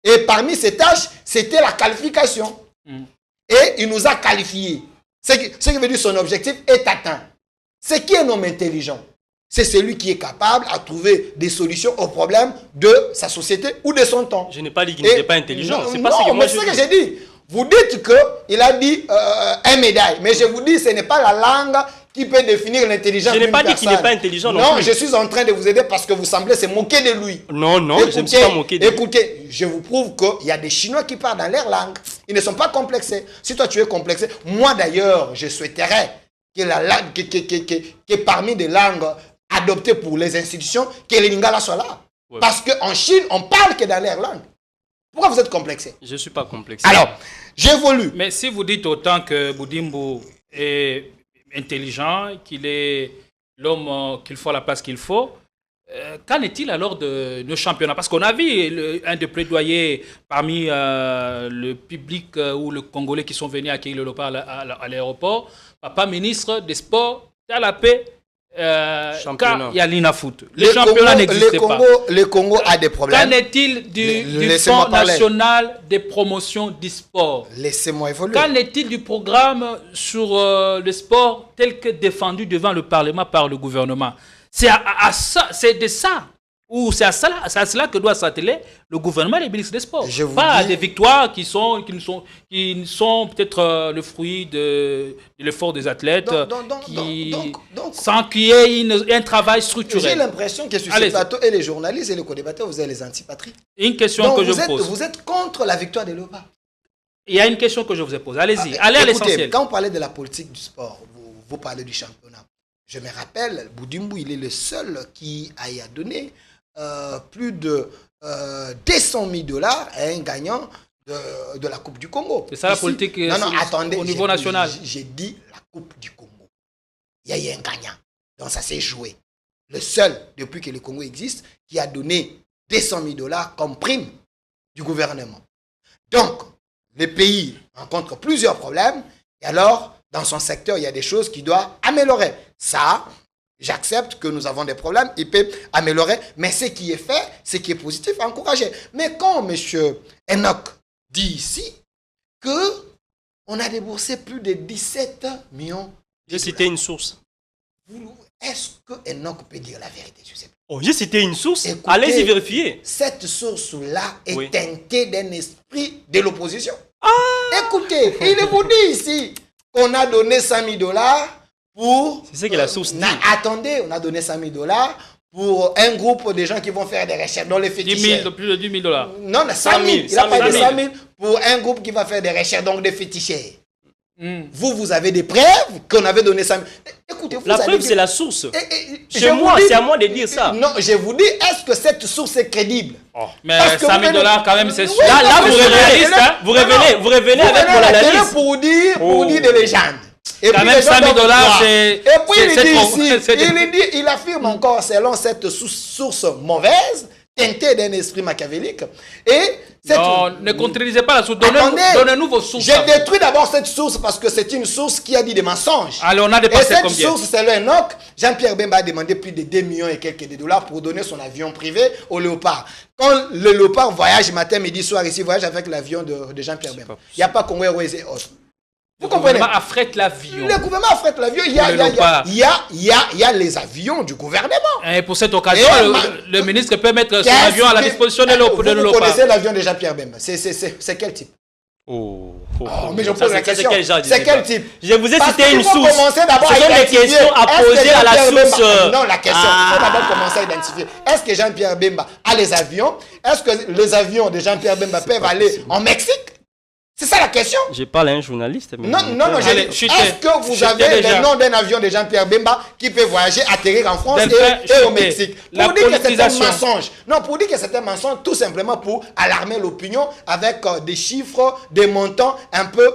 C: Et parmi ces tâches, c'était la qualification. Et il nous a qualifiés. Ce qui veut dire son objectif est atteint. C'est qui est un homme intelligent? C'est celui qui est capable de trouver des solutions aux problèmes de sa société ou de son temps.
B: Je n'ai pas dit qu'il n'était pas intelligent.
C: C'est pas ce que moi je dis. C'est ce que j'ai dit. Vous dites qu'il a dit un médaille. Mais je vous dis, ce n'est pas la langue qui peut définir l'intelligence.
B: Je n'ai pas dit qu'il n'est pas intelligent.
C: Non, je suis en train de vous aider parce que vous semblez se moquer de lui.
B: Non, écoutez, je ne me suis pas moqué de lui.
C: Écoutez, je vous prouve qu'il y a des Chinois qui parlent dans leur langue. Ils ne sont pas complexés. Si toi tu es complexé, moi d'ailleurs, je souhaiterais que la langue, que parmi des langues adoptées pour les institutions, que les Lingala soient là. Ouais. Parce qu'en Chine, on parle que dans leur langue. Pourquoi vous êtes complexé?
B: Je ne suis pas complexé.
C: Alors, j'évolue.
A: Mais si vous dites autant que Boudimbo est intelligent, qu'il est l'homme qu'il faut à la place qu'il faut, qu'en est-il alors de nos championnats? Parce qu'on a vu un des plaidoyers parmi le public ou le Congolais qui sont venus accueillir le Léopard à l'aéroport. Papa ministre des Sports, à la paix, il y a l'INAFOOT. Les championnats n'existent pas.
C: Le Congo a des problèmes.
A: Qu'en est-il du Fonds national des promotions du sport?
C: Laissez-moi évoluer.
A: Qu'en est-il du programme sur le sport tel que défendu devant le Parlement par le gouvernement? C'est de ça, ou c'est à cela que doit s'atteler le gouvernement et les ministres des Sports. Pas des victoires qui sont peut-être le fruit de l'effort des athlètes, sans qu'il y ait un travail structurel.
C: J'ai l'impression que sur ce plateau, et les journalistes et les co-débatteurs, vous avez les antipatries.
A: Une question que je vous pose.
C: Vous êtes contre la victoire de Léopard.
A: Il y a une question que je vous ai posée. Allez-y, allez à l'essentiel.
C: Quand on parlait de la politique du sport, vous parlez du championnat. Je me rappelle, Boudimbo, il est le seul qui a donné plus de 200 000 $ à un gagnant de la Coupe du Congo.
A: C'est ça la politique
C: attendez,
A: au niveau national.
C: J'ai dit la Coupe du Congo. Il y a eu un gagnant. Donc ça s'est joué. Le seul, depuis que le Congo existe, qui a donné 200 000 $ comme prime du gouvernement. Donc, le pays rencontre plusieurs problèmes. Et alors, dans son secteur, il y a des choses qu'il doit améliorer. Ça, j'accepte que nous avons des problèmes. Il peut améliorer. Mais ce qui est fait, ce qui est positif, encourager. Mais quand M. Enoch dit ici qu'on a déboursé plus de 17 millions.
B: J'ai cité une source.
C: Est-ce que Enoch peut dire la vérité sur ces plans?
B: Oh, j'ai cité une source.
C: Écoutez,
B: allez-y vérifier.
C: Cette source-là est
B: Oui.
C: teintée d'un esprit de l'opposition. Écoutez, il vous dit ici qu'on a donné 100 000 dollars pour...
B: C'est ce que la source dit.
C: Attendez, on a donné 100 000 dollars pour un groupe de gens qui vont faire des recherches dans les
A: 10
C: féticheurs.
A: 000, plus de 10 000 dollars.
C: Non, 100 000. Il a pas dit 100 000 pour un groupe qui va faire des recherches, donc des féticheurs. Vous avez des preuves qu'on avait donné 100 000. Écoutez, vous
B: La
C: allez
B: preuve,
C: dire-
B: c'est la source.
C: je
B: moi,
C: vous dis-
B: c'est à moi de dire ça.
C: Non, je vous dis, est-ce que cette source est crédible?
A: Mais
C: Parce que
A: 100
C: vous
A: 000 dollars, quand même, c'est
C: Oui,
A: sûr.
B: Là,
C: non,
B: vous
C: mais
B: revenez,
C: réaliste, hein.
B: vous revenez avec
C: Vous
B: mon
C: venez à la télé
B: analyse.
C: pour dire des légendes. Et
A: Quand
C: puis
A: même,
C: les gens
A: 100 000
C: doivent
A: dollars,
C: croire.
A: c'est-
C: Et puis il
A: c'est
C: dit
A: trop.
C: ici,
A: C'est-
C: il affirme encore selon cette source mauvaise, teintée d'un esprit machiavélique. Et cette...
A: Non, ne contredisez pas la source.
C: Attendez,
A: Donnez-nous vos sources.
C: j'ai détruit d'abord cette source parce que c'est une source qui a dit des mensonges.
A: Alors, on a
C: Et
A: dépassé
C: cette
A: combien?
C: source, c'est le Enoch. Jean-Pierre Bemba a demandé plus de 2 millions et quelques de dollars pour donner son avion privé au Léopard. Quand le Léopard voyage matin, midi, soir, ici, voyage avec l'avion de Jean-Pierre Bemba. Il n'y a pas Congo Airways et autres. Vous
A: Le
C: comprenez?
A: gouvernement affrète l'avion.
C: Le gouvernement affrète l'avion. Il y
A: Le Léopard.
C: y a les avions du gouvernement.
A: Et pour cette occasion,
C: Et
A: le ministre peut mettre son
C: Qu'est-ce
A: avion à la
C: que-
A: disposition de
C: Vous
A: Léopard.
C: connaissez l'avion de Jean-Pierre Bemba? C'est quel type? Mais je
B: Ça,
C: pose la
B: c'est
C: question.
B: quel genre de
C: C'est
B: débat?
C: quel type?
B: Je vous ai
C: Parce
B: cité
C: qu'il
B: une
C: faut
B: source.
C: commencer d'abord
B: Ce
C: à
B: sont des
C: identifier,
B: questions à
C: est-ce que
B: poser à la
C: Jean-Pierre
B: source.
C: Bemba- Non, la question, il faut d'abord commencer à identifier. Est-ce que Jean-Pierre Bemba a les avions? Est-ce que les avions de Jean-Pierre Bemba peuvent aller en Mexique? C'est ça la question?
B: Je parle à un journaliste. Mais
C: Non,
A: Allez,
C: est-ce
A: chutez.
C: que vous
A: Chutez
C: avez
A: déjà.
C: le nom d'un avion de Jean-Pierre Bemba qui peut voyager, atterrir en France
A: Delphin,
C: et au
A: chutez.
C: Mexique?
A: La
C: Pour dire que c'est un
A: politisation.
C: mensonge. Non, pour dire que c'est un mensonge, tout simplement pour alarmer l'opinion avec des chiffres, des montants un peu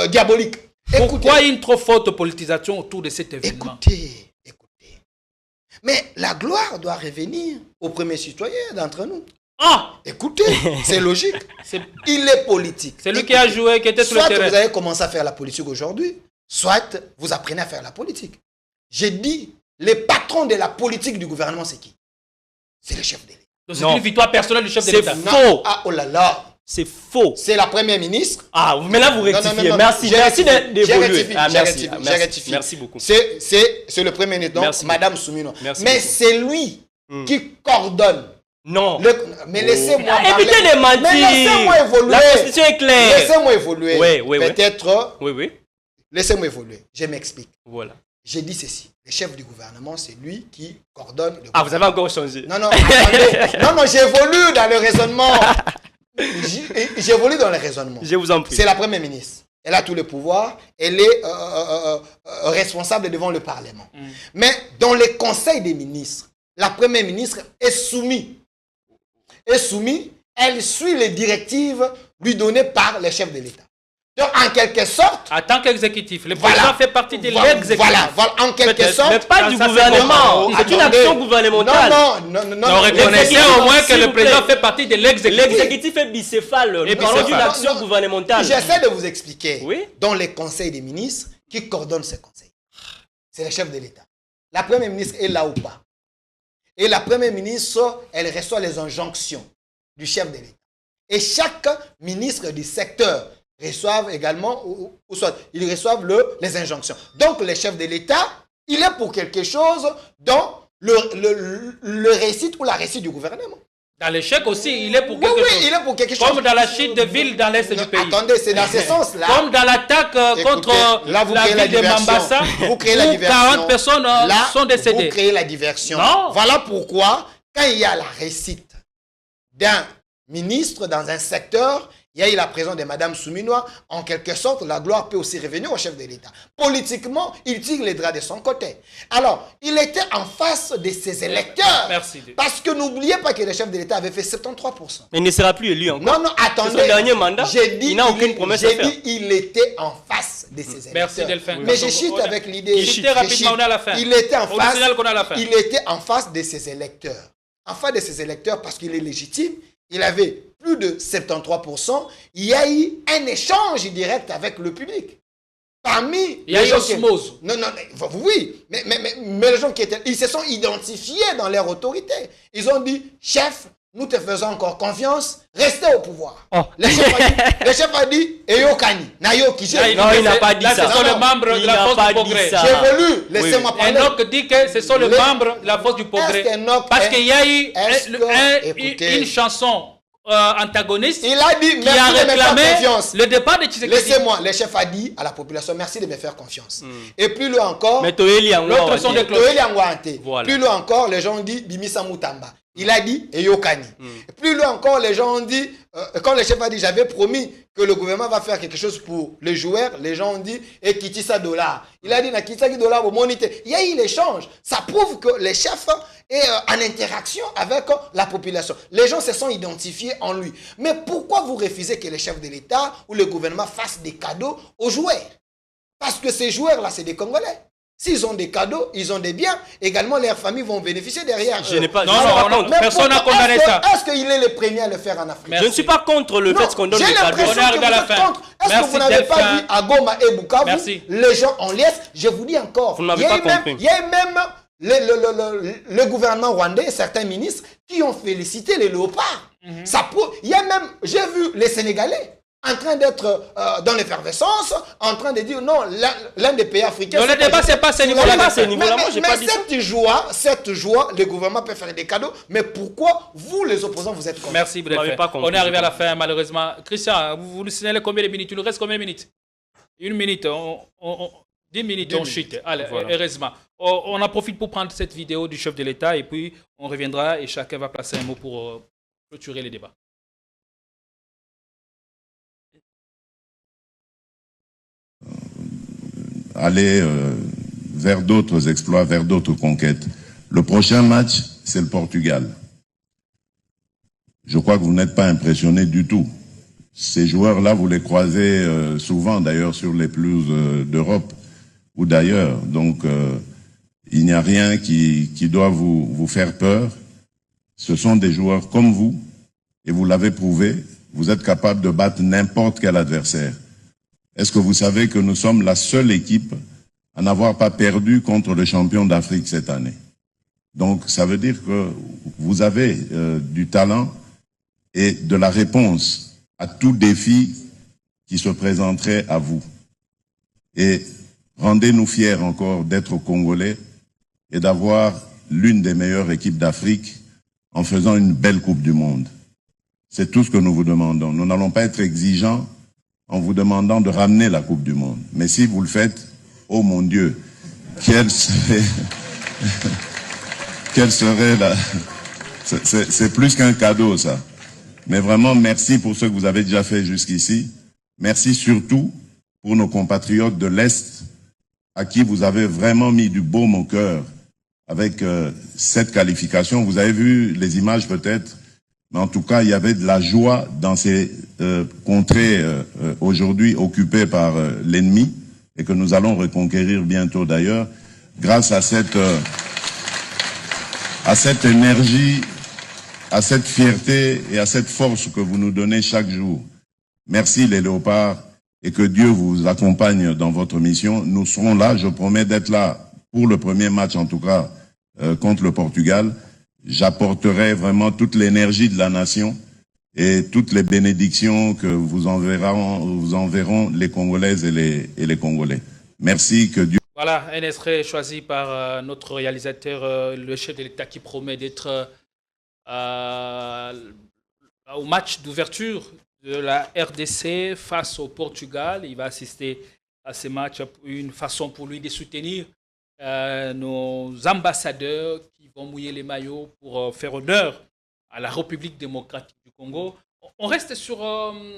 C: diaboliques.
A: Pourquoi une trop forte politisation autour de cet événement?
C: Écoutez. Mais la gloire doit revenir au premier citoyen d'entre nous.
A: Ah!
C: Écoutez, c'est logique.
A: C'est
C: Il est politique.
A: c'est lui qui a joué, qui était sur le
C: Soit
A: terrain.
C: vous avez commencé à faire la politique aujourd'hui, soit vous apprenez à faire la politique. J'ai dit, les patrons de la politique du gouvernement, c'est qui? C'est le chef de l'État.
A: Donc,
B: Non.
A: c'est une victoire personnelle du chef de
B: C'est
A: l'État.
B: faux.
C: Non. Ah, oh là là.
B: C'est faux.
C: C'est la première ministre.
B: Ah, mais là, vous
C: Non, non,
B: rectifiez.
C: non, non.
B: Merci.
C: J'ai
B: Merci
C: rectifié.
B: d'évoluer.
C: J'ai rectifié.
B: Ah,
C: J'ai
B: merci.
C: rectifié.
B: Ah,
C: J'ai
B: merci.
C: rectifié.
B: Merci beaucoup.
C: C'est le premier ministre, donc
B: Merci
C: Madame Soumino.
B: Merci
C: Mais
B: beaucoup.
C: c'est lui qui coordonne.
B: Non.
C: Mais laissez-moi
B: Ah,
C: parler.
B: évitez de mentir.
C: Mais laissez-moi évoluer.
B: La constitution est claire.
C: Laissez-moi évoluer.
B: Oui, oui, oui.
C: Peut-être,
B: Oui.
C: laissez-moi évoluer. Je m'explique.
B: Voilà.
C: J'ai dit ceci. Le chef du gouvernement, c'est lui qui coordonne le
B: Ah, vous avez encore changé.
C: Non, attendez. Non, j'évolue dans le raisonnement. J'évolue dans le raisonnement.
B: Je vous en prie.
C: C'est la première ministre. Elle a tous les pouvoirs. Elle est responsable devant le Parlement. Mais dans les conseils des ministres, la première ministre est soumise. Elle suit les directives lui données par les chefs de l'État. Donc, en quelque sorte,
A: En tant qu'exécutif, le
C: Voilà.
A: président fait partie de
C: voilà,
A: l'exécutif.
C: voilà, en quelque
B: Peut-être,
C: sorte.
B: mais pas du
A: ça, c'est
B: gouvernement.
C: bon.
B: C'est une
C: Attendez.
B: action gouvernementale.
C: Non,
A: On reconnaissait
B: l'exécutif,
A: au moins que
B: s'il
A: le
B: vous
A: président
B: plaît.
A: fait partie de l'exécutif.
B: L'exécutif est bicéphale. Nous parlons d'une
A: bicéphale.
B: action gouvernementale.
C: J'essaie de vous expliquer.
B: Oui.
C: Dans les conseils des ministres, qui coordonne ces conseils? C'est le chef de l'État. La première ministre est là ou pas? Et la première ministre, elle reçoit les injonctions du chef de l'État. Et chaque ministre du secteur reçoivent également, ou soit ils reçoivent les injonctions. Donc le chef de l'État, il est pour quelque chose dans le récit ou la réussite du gouvernement.
A: Dans l'échec aussi, il est pour
C: Oui,
A: quelque
C: oui,
A: chose.
C: il est pour quelque chose.
A: Comme dans la chute de villes dans l'est
C: Non,
A: du pays.
C: attendez, c'est dans ce sens-là.
A: Comme dans l'attaque contre
C: Écoutez, là, vous
A: la
C: créez la
A: ville de
C: diversion.
A: Mambasa,
C: Vous créez la
A: où
C: diversion.
A: 40 personnes
C: Là,
A: sont décédées.
C: Vous créez la diversion.
A: Non.
C: Voilà pourquoi, quand il y a la réussite d'un ministre dans un secteur, il y a eu la présence de Mme Souminois, en quelque sorte, la gloire peut aussi revenir au chef de l'État. Politiquement, il tire les draps de son côté. Alors, il était en face de ses électeurs.
A: Merci.
C: Parce que n'oubliez pas que le chef de l'État avait fait 73%.
B: Mais il ne sera plus élu encore.
C: Non, attendez.
B: C'est son dernier mandat.
C: J'ai dit,
B: Il n'a aucune promesse à
C: j'ai
B: faire.
C: dit, il était en face de ses électeurs.
A: Merci, Delphin.
C: Mais je chute avec l'idée.
A: Chutez rapidement, on est à la fin.
C: Il était en
A: On nous
C: face.
A: signale qu'on est à la fin.
C: Il était en face de ses électeurs. En face de ses électeurs parce qu'il est légitime. Il avait plus plus de 73%, il y a eu un échange direct avec le public. Parmi
A: il y a eu osmose.
C: Non, oui, mais les gens qui étaient... Ils se sont identifiés dans leur autorité. Ils ont dit, chef, nous te faisons encore confiance, restez au pouvoir.
B: Oh.
C: Le chef a dit, Eyokani, Nayoki.
B: Non, il n'a pas dit ça.
A: Ce sont les membres de la force du progrès.
C: J'ai voulu, laissez-moi parler.
A: Enoch dit que ce sont les membres de la force du progrès. Parce qu'il y a eu une chanson antagoniste
C: il a dit,
A: qui a réclamé le départ de Tshisekedi.
C: Laissez-moi, le chef a dit à la population, merci de me faire confiance. Et plus loin encore,
A: l'autre son des cloches.
C: Plus loin encore, les gens ont dit, Bimisa Moutamba. Il a dit Eyokani. Plus loin encore, les gens ont dit, quand le chef a dit, j'avais promis que le gouvernement va faire quelque chose pour les joueurs, les gens ont dit, et Kitisa dollar. Il a dit, na Kitisa dollar, il y a eu l'échange. Ça prouve que le chef est en interaction avec la population. Les gens se sont identifiés en lui. Mais pourquoi vous refusez que le chef de l'État ou le gouvernement fasse des cadeaux aux joueurs? Parce que ces joueurs-là, c'est des Congolais. S'ils ont des cadeaux, ils ont des biens, également leurs familles vont bénéficier derrière.
B: Je n'ai pas,
A: non, personne n'a condamné ça.
C: Est-ce qu'il est le premier à le faire en Afrique?
B: Je ne suis pas contre le fait qu'on donne des cadeaux.
C: On arrive à la fin. Est-ce que vous n'avez pas dit à Goma et Bukavu, les gens en liesse? Je vous dis encore,
B: vous n'avez pas compris.
C: Il y a même le gouvernement rwandais, certains ministres, qui ont félicité les léopards. Il y a même, j'ai vu les Sénégalais en train d'être dans l'effervescence, en train de dire non, l'un des pays africains...
A: Non, le débat, c'est pas ce niveau-là.
C: Cette joie, le gouvernement peut faire des cadeaux, mais pourquoi vous, les opposants, vous êtes contre?
A: Merci, Bref. On est arrivé à la fin, malheureusement. Christian, vous nous signalez combien de minutes? Il nous reste combien de minutes? 1 minute. 10 minutes, on chute. Allez, voilà. Heureusement. On en profite pour prendre cette vidéo du chef de l'État et puis on reviendra et chacun va placer un mot pour clôturer les débats.
D: Aller vers d'autres exploits, vers d'autres conquêtes. Le prochain match, c'est le Portugal. Je crois que vous n'êtes pas impressionnés du tout. Ces joueurs-là, vous les croisez souvent, d'ailleurs, sur les pelouses d'Europe ou d'ailleurs. Donc, il n'y a rien qui doit vous faire peur. Ce sont des joueurs comme vous, et vous l'avez prouvé, vous êtes capable de battre n'importe quel adversaire. Est-ce que vous savez que nous sommes la seule équipe à n'avoir pas perdu contre le champion d'Afrique cette année? Donc, ça veut dire que vous avez du talent et de la réponse à tout défi qui se présenterait à vous. Et rendez-nous fiers encore d'être Congolais et d'avoir l'une des meilleures équipes d'Afrique en faisant une belle Coupe du Monde. C'est tout ce que nous vous demandons. Nous n'allons pas être exigeants en vous demandant de ramener la Coupe du Monde. Mais si vous le faites, oh mon Dieu, quelle serait la... C'est plus qu'un cadeau, ça. Mais vraiment, merci pour ce que vous avez déjà fait jusqu'ici. Merci surtout pour nos compatriotes de l'Est, à qui vous avez vraiment mis du baume au cœur avec cette qualification. Vous avez vu les images peut-être, mais en tout cas, il y avait de la joie dans ces contrées aujourd'hui occupées par l'ennemi et que nous allons reconquérir bientôt d'ailleurs, grâce à cette énergie, à cette fierté et à cette force que vous nous donnez chaque jour. Merci les léopards et que Dieu vous accompagne dans votre mission. Nous serons là, je promets d'être là pour le premier match en tout cas contre le Portugal. J'apporterai vraiment toute l'énergie de la nation et toutes les bénédictions que vous enverront les Congolaises et les Congolais. Merci, que Dieu...
A: Voilà, un extrait choisi par notre réalisateur, le chef de l'État qui promet d'être au match d'ouverture de la RDC face au Portugal. Il va assister à ce match, une façon pour lui de soutenir nos ambassadeurs qui vont mouiller les maillots pour faire honneur à la République démocratique du Congo. On reste sur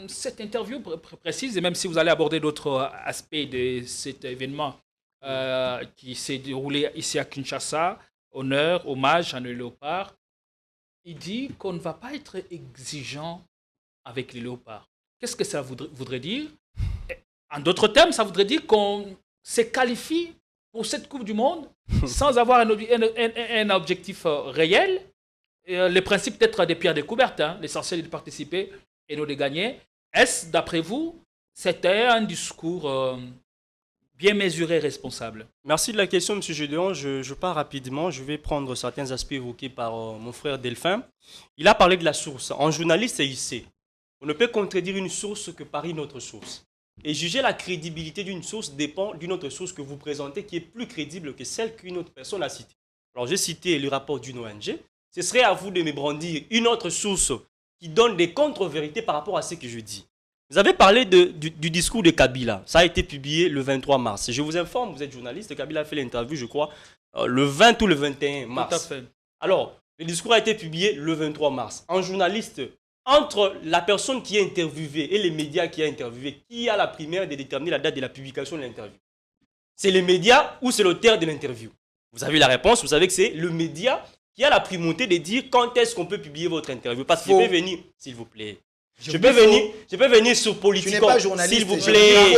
A: cette interview précise, et même si vous allez aborder d'autres aspects de cet événement qui s'est déroulé ici à Kinshasa, honneur, hommage à nos léopards, il dit qu'on ne va pas être exigeant avec les léopards. Qu'est-ce que ça voudrait dire? En d'autres termes, ça voudrait dire qu'on se qualifie pour cette Coupe du Monde sans avoir un objectif réel. Le principe d'être des pierres découvertes, hein. L'essentiel est de participer et non de gagner. Est-ce, d'après vous, c'était un discours bien mesuré et responsable?
B: Merci de la question, M. Gédéon. Je pars rapidement. Je vais prendre certains aspects évoqués par mon frère Delphin. Il a parlé de la source. En journaliste, il sait. On ne peut contredire une source que par une autre source. Et juger la crédibilité d'une source dépend d'une autre source que vous présentez qui est plus crédible que celle qu'une autre personne a citée. Alors, j'ai cité le rapport d'une ONG. Ce serait à vous de me brandir une autre source qui donne des contre-vérités par rapport à ce que je dis. Vous avez parlé du discours de Kabila. Ça a été publié le 23 mars. Je vous informe, vous êtes journaliste. Kabila a fait l'interview, je crois, le 20 ou le 21 mars.
A: Tout à fait.
B: Alors, le discours a été publié le 23 mars. En journaliste, entre la personne qui est interviewée et les médias qui a interviewé, qui a la primaire de déterminer la date de la publication de l'interview? C'est les médias ou c'est l'auteur de l'interview? Vous avez la réponse, vous savez que c'est le média qui a la primauté de dire quand est-ce qu'on peut publier votre interview. Parce que je vais venir, s'il vous plaît. Je peux venir sur Politico, s'il vous plaît.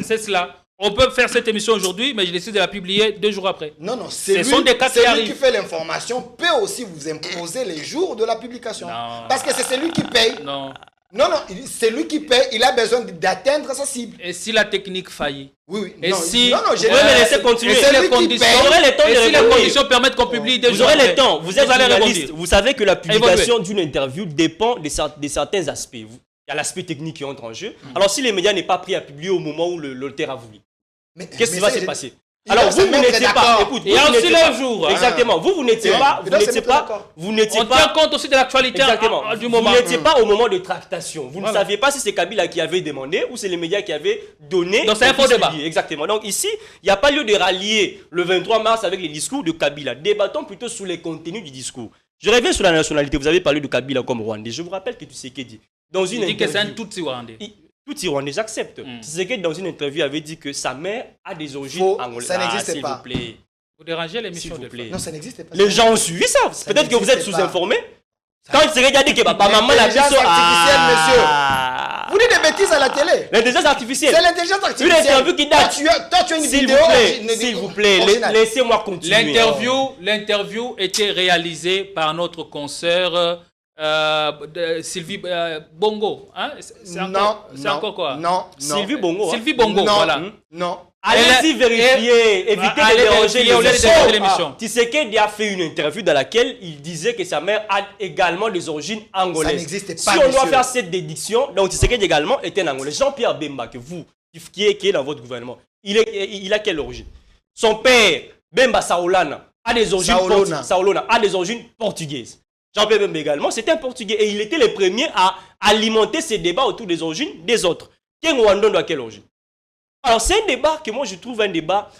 A: C'est cela. On peut faire cette émission aujourd'hui, mais je décide de la publier 2 jours après.
C: Non, c'est lui, qui fait l'information peut aussi vous imposer les jours de la publication.
A: Non.
C: Parce que c'est celui qui paye.
A: Non.
C: Non, c'est lui qui paye, il a besoin d'atteindre sa cible.
A: Et si la technique faillit?
C: Oui.
A: Et si...
C: Non,
B: je vais me laisser continuer.
C: Et c'est lui qui paye.
B: Vous aurez le temps de
A: si les
B: répondre.
A: conditions permettent qu'on publie 2
B: Vous
A: jours
B: aurez
A: après,
B: le temps. Vous êtes journaliste. Vous savez que la publication d'une interview dépend de certains aspects. Il y a l'aspect technique qui entre en jeu. Alors, si les médias n'est pas pris à publier au moment où l'auteur a voulu, qu'est-ce qui va se passer? Alors, vous n'étiez pas. Écoute,
A: il y a aussi le jour.
B: Exactement. Vous n'étiez pas.
A: On tient compte aussi de l'actualité du moment.
B: Vous n'étiez pas au moment de tractation. Vous ne saviez pas si c'est Kabila qui avait demandé ou c'est les médias qui avaient donné.
A: Donc, c'est un faux débat.
B: Exactement. Donc, ici, il n'y a pas lieu de rallier le 23 mars avec les discours de Kabila. Débattons plutôt sur les contenus du discours. Je reviens sur la nationalité. Vous avez parlé de Kabila comme Rwandais. Je vous rappelle que Tshisekedi, dans une
A: interview, dit que c'est un Tutsi Rwandais.
B: Tout Rwandais, j'accepte. Tshisekedi, dans une interview, avait dit que sa mère a des origines angolaises.
C: Ça n'existe pas.
B: S'il vous plaît.
A: Vous dérangez l'émission de
C: Non, ça n'existe pas.
B: Les gens ont suivi ça. Peut-être que vous êtes sous-informés. Quand Tshisekedi a dit que papa, maman, la
C: l'intelligence artificielle, monsieur. Vous dites des bêtises à la télé.
B: L'intelligence artificielle.
C: C'est l'intelligence artificielle.
B: Une interview qui date.
C: Toi, tu as une vidéo.
B: S'il vous plaît, laissez-moi continuer.
A: L'interview était réalisée par notre consoeur Sylvie Bongo. Hein? C'est encore quoi?
C: Non.
B: Sylvie Bongo.
A: Sylvie Bongo, voilà.
C: Non.
B: Allez-y vérifier, évitez de déranger
A: l'émission.
B: Tshisekedi a fait une interview dans laquelle il disait que sa mère a également des origines angolaises.
C: Ça n'existe pas,
B: si on doit faire cette déduction, donc Tshisekedi également était un Angolais. Jean-Pierre Bemba, que vous, qui est dans votre gouvernement, il a quelle origine? Son père, Bemba Saolana, a des origines portugaises. Jean-Pierre Bemba également, c'était un Portugais. Et il était le premier à alimenter ces débats autour des origines des autres. Ken Rwandon doit quelle origine? Alors c'est un débat que moi je trouve un débat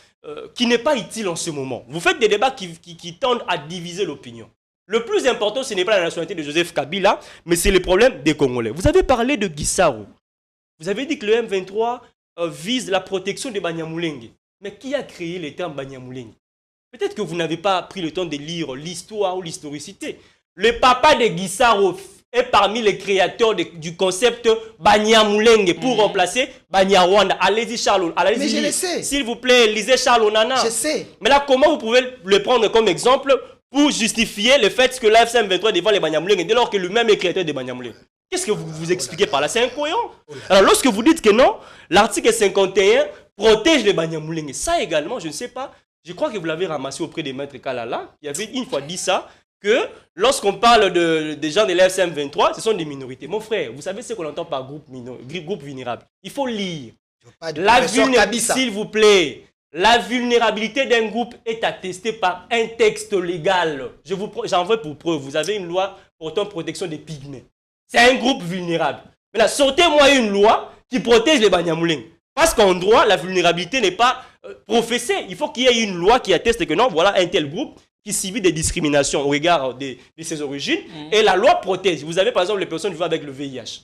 B: qui n'est pas utile en ce moment. Vous faites des débats qui tendent à diviser l'opinion. Le plus important, ce n'est pas la nationalité de Joseph Kabila, mais c'est le problème des Congolais. Vous avez parlé de Guissaro. Vous avez dit que le M23 vise la protection des Banyamulenge. Mais qui a créé le terme Banyamulenge? Peut-être que vous n'avez pas pris le temps de lire l'histoire ou l'historicité. Le papa de Guissaro est parmi les créateurs du concept Banyamulenge pour remplacer Banyarwanda. Allez-y, Charles.
C: Mais je le sais.
B: S'il vous plaît, lisez Charles Onana.
C: Je sais.
B: Mais là, comment vous pouvez le prendre comme exemple pour justifier le fait que l'AFC M23 défend les Banyamulenge dès lors que lui-même est créateur des Banyamulenge? Qu'est-ce que vous expliquez par là? C'est incohérent. Alors, lorsque vous dites que non, l'article 51 protège les Banyamulenge, ça également, je ne sais pas, je crois que vous l'avez ramassé auprès des maîtres Kalala, qui avait une fois dit ça, que lorsqu'on parle des gens de l'AFC M23, ce sont des minorités. Mon frère, vous savez ce qu'on entend par groupe vulnérable? Il faut lire. S'il vous plaît, la vulnérabilité d'un groupe est attestée par un texte légal. J'en veux pour preuve. Vous avez une loi portant protection des pygmées. C'est un groupe vulnérable. Mais là, sortez-moi une loi qui protège les Banyamulenge. Parce qu'en droit, la vulnérabilité n'est pas professée. Il faut qu'il y ait une loi qui atteste que non, voilà un tel groupe qui subit des discriminations au regard de ses origines. Et la loi protège. Vous avez par exemple les personnes vivant avec le VIH.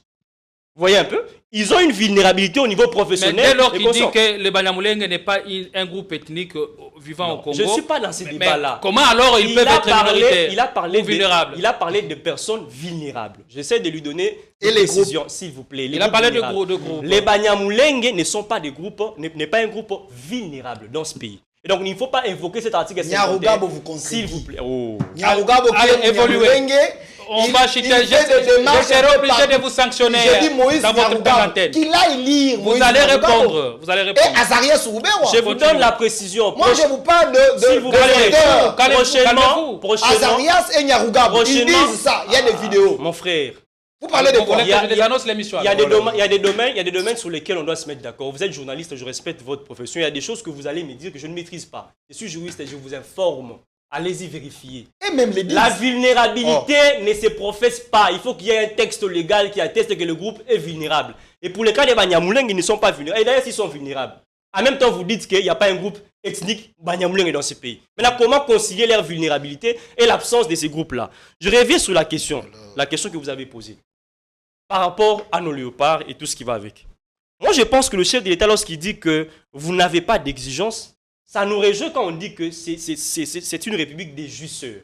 B: Vous voyez un peu? Ils ont une vulnérabilité au niveau professionnel.
A: Mais dès lors qu'il dit que le Banyamulenge n'est pas un groupe ethnique vivant au Congo.
B: Je ne suis pas dans ce débat-là.
A: Comment alors ils peuvent être minoritaires ou vulnérables?
B: Il a parlé de personnes vulnérables. J'essaie de lui donner des précisions, s'il vous plaît.
A: Il a parlé de groupes.
B: Les Banyamulenge ne sont pas des groupes, n'est pas un groupe vulnérable dans ce pays. Et donc, il ne faut pas invoquer cet article.
C: Nyarugabo vous conseille.
B: S'il vous plaît. Oh.
C: Nyarugabo qui est évolué.
A: On va chuter. Je
C: fait des démarches
A: serai obligé de vous sanctionner
C: J'ai dit Moïse
A: dans votre quarantaine.
C: qu'il aille lire.
A: Vous allez répondre. Vous allez
C: Et
A: répondre.
C: Azaria Soubert.
B: Je vous donne la précision.
C: Moi, je vous parle
B: S'il vous plaît,
A: calmez-vous.
B: prochainement,
C: Azarias et Nyarugabo, ils disent ça. Il y a des vidéos.
B: mon frère,
C: Vous parlez de
A: Vous
C: quoi?
A: voulez que je désannonce l'émission?
B: il y a des domaines sur lesquels on doit se mettre d'accord. Vous êtes journaliste, je respecte votre profession. Il y a des choses que vous allez me dire que je ne maîtrise pas. Je suis juriste et je vous informe. Allez-y vérifier.
C: Et même les disent.
B: La vulnérabilité ne se professe pas. Il faut qu'il y ait un texte légal qui atteste que le groupe est vulnérable. Et pour les cas des Banyamuleng, ils ne sont pas vulnérables. Et d'ailleurs, s'ils sont vulnérables, en même temps, vous dites qu'il n'y a pas un groupe ethnique Banyamuleng dans ce pays. Maintenant, comment concilier leur vulnérabilité et l'absence de ces groupes-là? Je reviens sur la question que vous avez posée par rapport à nos léopards et tout ce qui va avec. Moi, je pense que le chef de l'État, lorsqu'il dit que vous n'avez pas d'exigence, ça nous réjouit quand on dit que c'est une république des justeurs.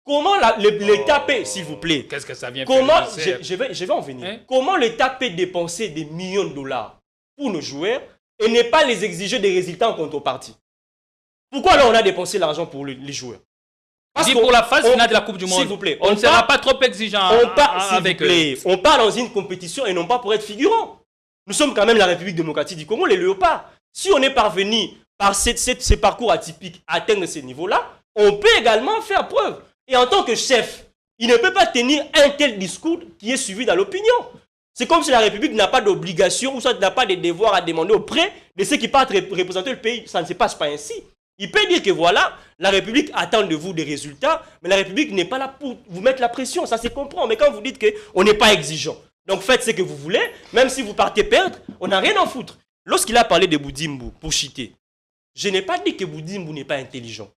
B: Comment l'État peut, s'il vous plaît,
A: Qu'est-ce que ça vient
B: comment,
A: faire?
B: je vais en venir.
A: Hein?
B: Comment l'État peut dépenser des millions de dollars pour nos joueurs et ne pas les exiger des résultats en contrepartie? Pourquoi alors on a dépensé l'argent pour les joueurs?
A: Parce pour la phase finale de la Coupe du Monde,
B: s'il vous plaît,
A: on ne sera pas trop exigeant avec eux.
B: On part dans une compétition et non pas pour être figurant. Nous sommes quand même la République démocratique du Congo, les léopards. Si on est parvenu par ces parcours atypiques à atteindre ces niveaux-là, on peut également faire preuve. Et en tant que chef, il ne peut pas tenir un tel discours qui est suivi dans l'opinion. C'est comme si la République n'a pas d'obligation ou soit n'a pas de devoir à demander auprès de ceux qui partent représenter le pays. Ça ne se passe pas ainsi. Il peut dire que voilà, la République attend de vous des résultats, mais la République n'est pas là pour vous mettre la pression, ça se comprend. Mais quand vous dites qu'on n'est pas exigeant, donc faites ce que vous voulez, même si vous partez perdre, on n'a rien à foutre. Lorsqu'il a parlé de Boudimbo, pour chiter, je n'ai pas dit que Boudimbo n'est pas intelligent.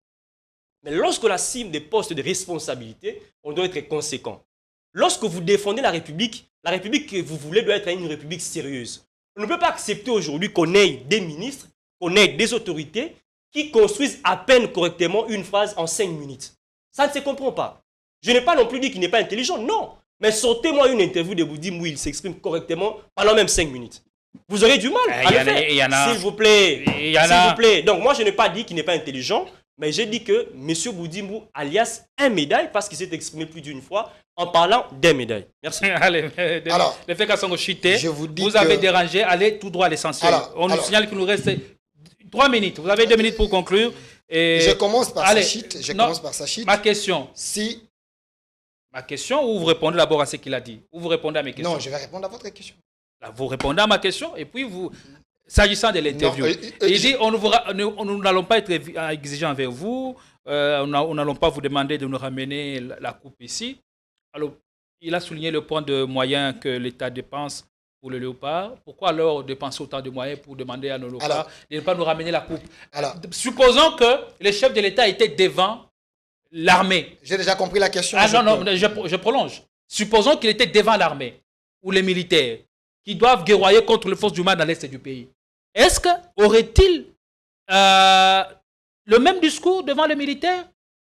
B: Mais lorsqu'on assume des postes de responsabilité, on doit être conséquent. Lorsque vous défendez la République que vous voulez doit être une République sérieuse. On ne peut pas accepter aujourd'hui qu'on ait des ministres, qu'on ait des autorités qui construisent à peine correctement une phrase en 5 minutes. Ça ne se comprend pas. Je n'ai pas non plus dit qu'il n'est pas intelligent, non. Mais sortez-moi une interview de Boudimbo où il s'exprime correctement pendant même 5 minutes. Vous aurez du mal à le faire. S'il vous plaît. S'il vous plaît. Donc moi, je n'ai pas dit qu'il n'est pas intelligent, mais j'ai dit que M. Boudimbo, alias un médaille, parce qu'il s'est exprimé plus d'une fois en parlant des médailles. Merci.
A: Allez,
C: alors,
A: le fait qu'à son chité, vous
C: que...
A: avez dérangé, allez tout droit à l'essentiel. On nous signale qu'il nous reste 3 minutes. Vous avez 2 minutes pour conclure. Et...
C: Je commence par sa shit.
A: Ma question.
C: Si...
A: Ma question, ou vous répondez d'abord à ce qu'il a dit? Ou vous répondez à mes questions?
C: Non, je vais répondre à votre question.
A: Là, vous répondez à ma question et puis vous... S'agissant de l'interview, il dit nous n'allons pas être exigeants envers vous, nous n'allons pas vous demander de nous ramener la coupe ici. Alors, il a souligné le point de moyens que l'État dépense pour le léopard. Pourquoi alors dépenser autant de moyens pour demander à nos léopards de ne pas nous ramener la coupe? Supposons que le chef de l'État était devant l'armée.
C: J'ai déjà compris la question.
A: Je prolonge. Supposons qu'il était devant l'armée ou les militaires qui doivent guerroyer contre les forces du mal dans l'est du pays. Est-ce qu'aurait-il le même discours devant les militaires?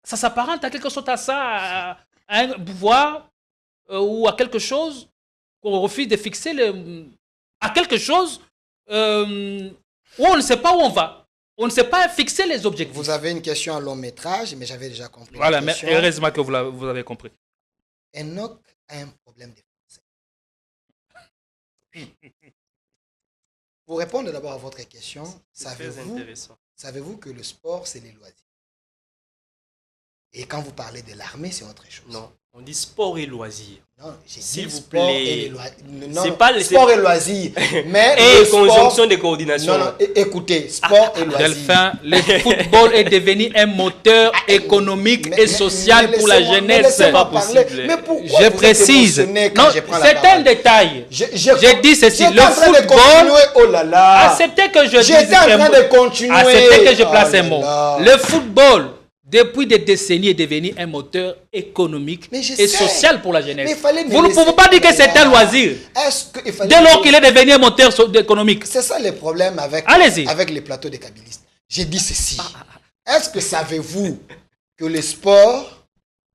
A: Ça s'apparente à quelque chose à ça, à un pouvoir ou à quelque chose qu'on refuse de fixer, à quelque chose où on ne sait pas où on va. On ne sait pas fixer les objectifs.
C: Vous avez une question à long métrage, mais j'avais déjà compris.
A: Voilà, mais heureusement que vous avez compris.
C: Enoch a un problème de français. Pour répondre d'abord à votre question, savez-vous que le sport, c'est les loisirs? Et quand vous parlez de l'armée, c'est autre chose.
B: Non, on dit sport et loisirs.
C: Non, j'ai
B: s'il
C: dit
B: vous
C: sport
B: plaît.
C: et les loisirs. Non,
B: c'est pas
C: sport et loisirs. Mais
B: et conjonction de coordination.
C: Non, écoutez, sport et loisirs.
A: Delphin, le football est devenu un moteur économique et social pour la jeunesse.
C: C'est pas possible. Mais pourquoi
A: je précise. Non, c'est un détail. J'ai dit ceci. Le football.
C: Oh là là.
A: Acceptez que je dise
C: J'étais en train de continuer.
A: Acceptez que je place un mot. Le football, depuis des décennies, est devenu un moteur économique et social pour la jeunesse. Vous ne pouvez pas dire que c'est un loisir. Dès lors qu'il est devenu un moteur économique.
C: C'est ça le problème avec les plateaux de kabylistes. J'ai dit ceci. Est-ce que savez-vous que le sport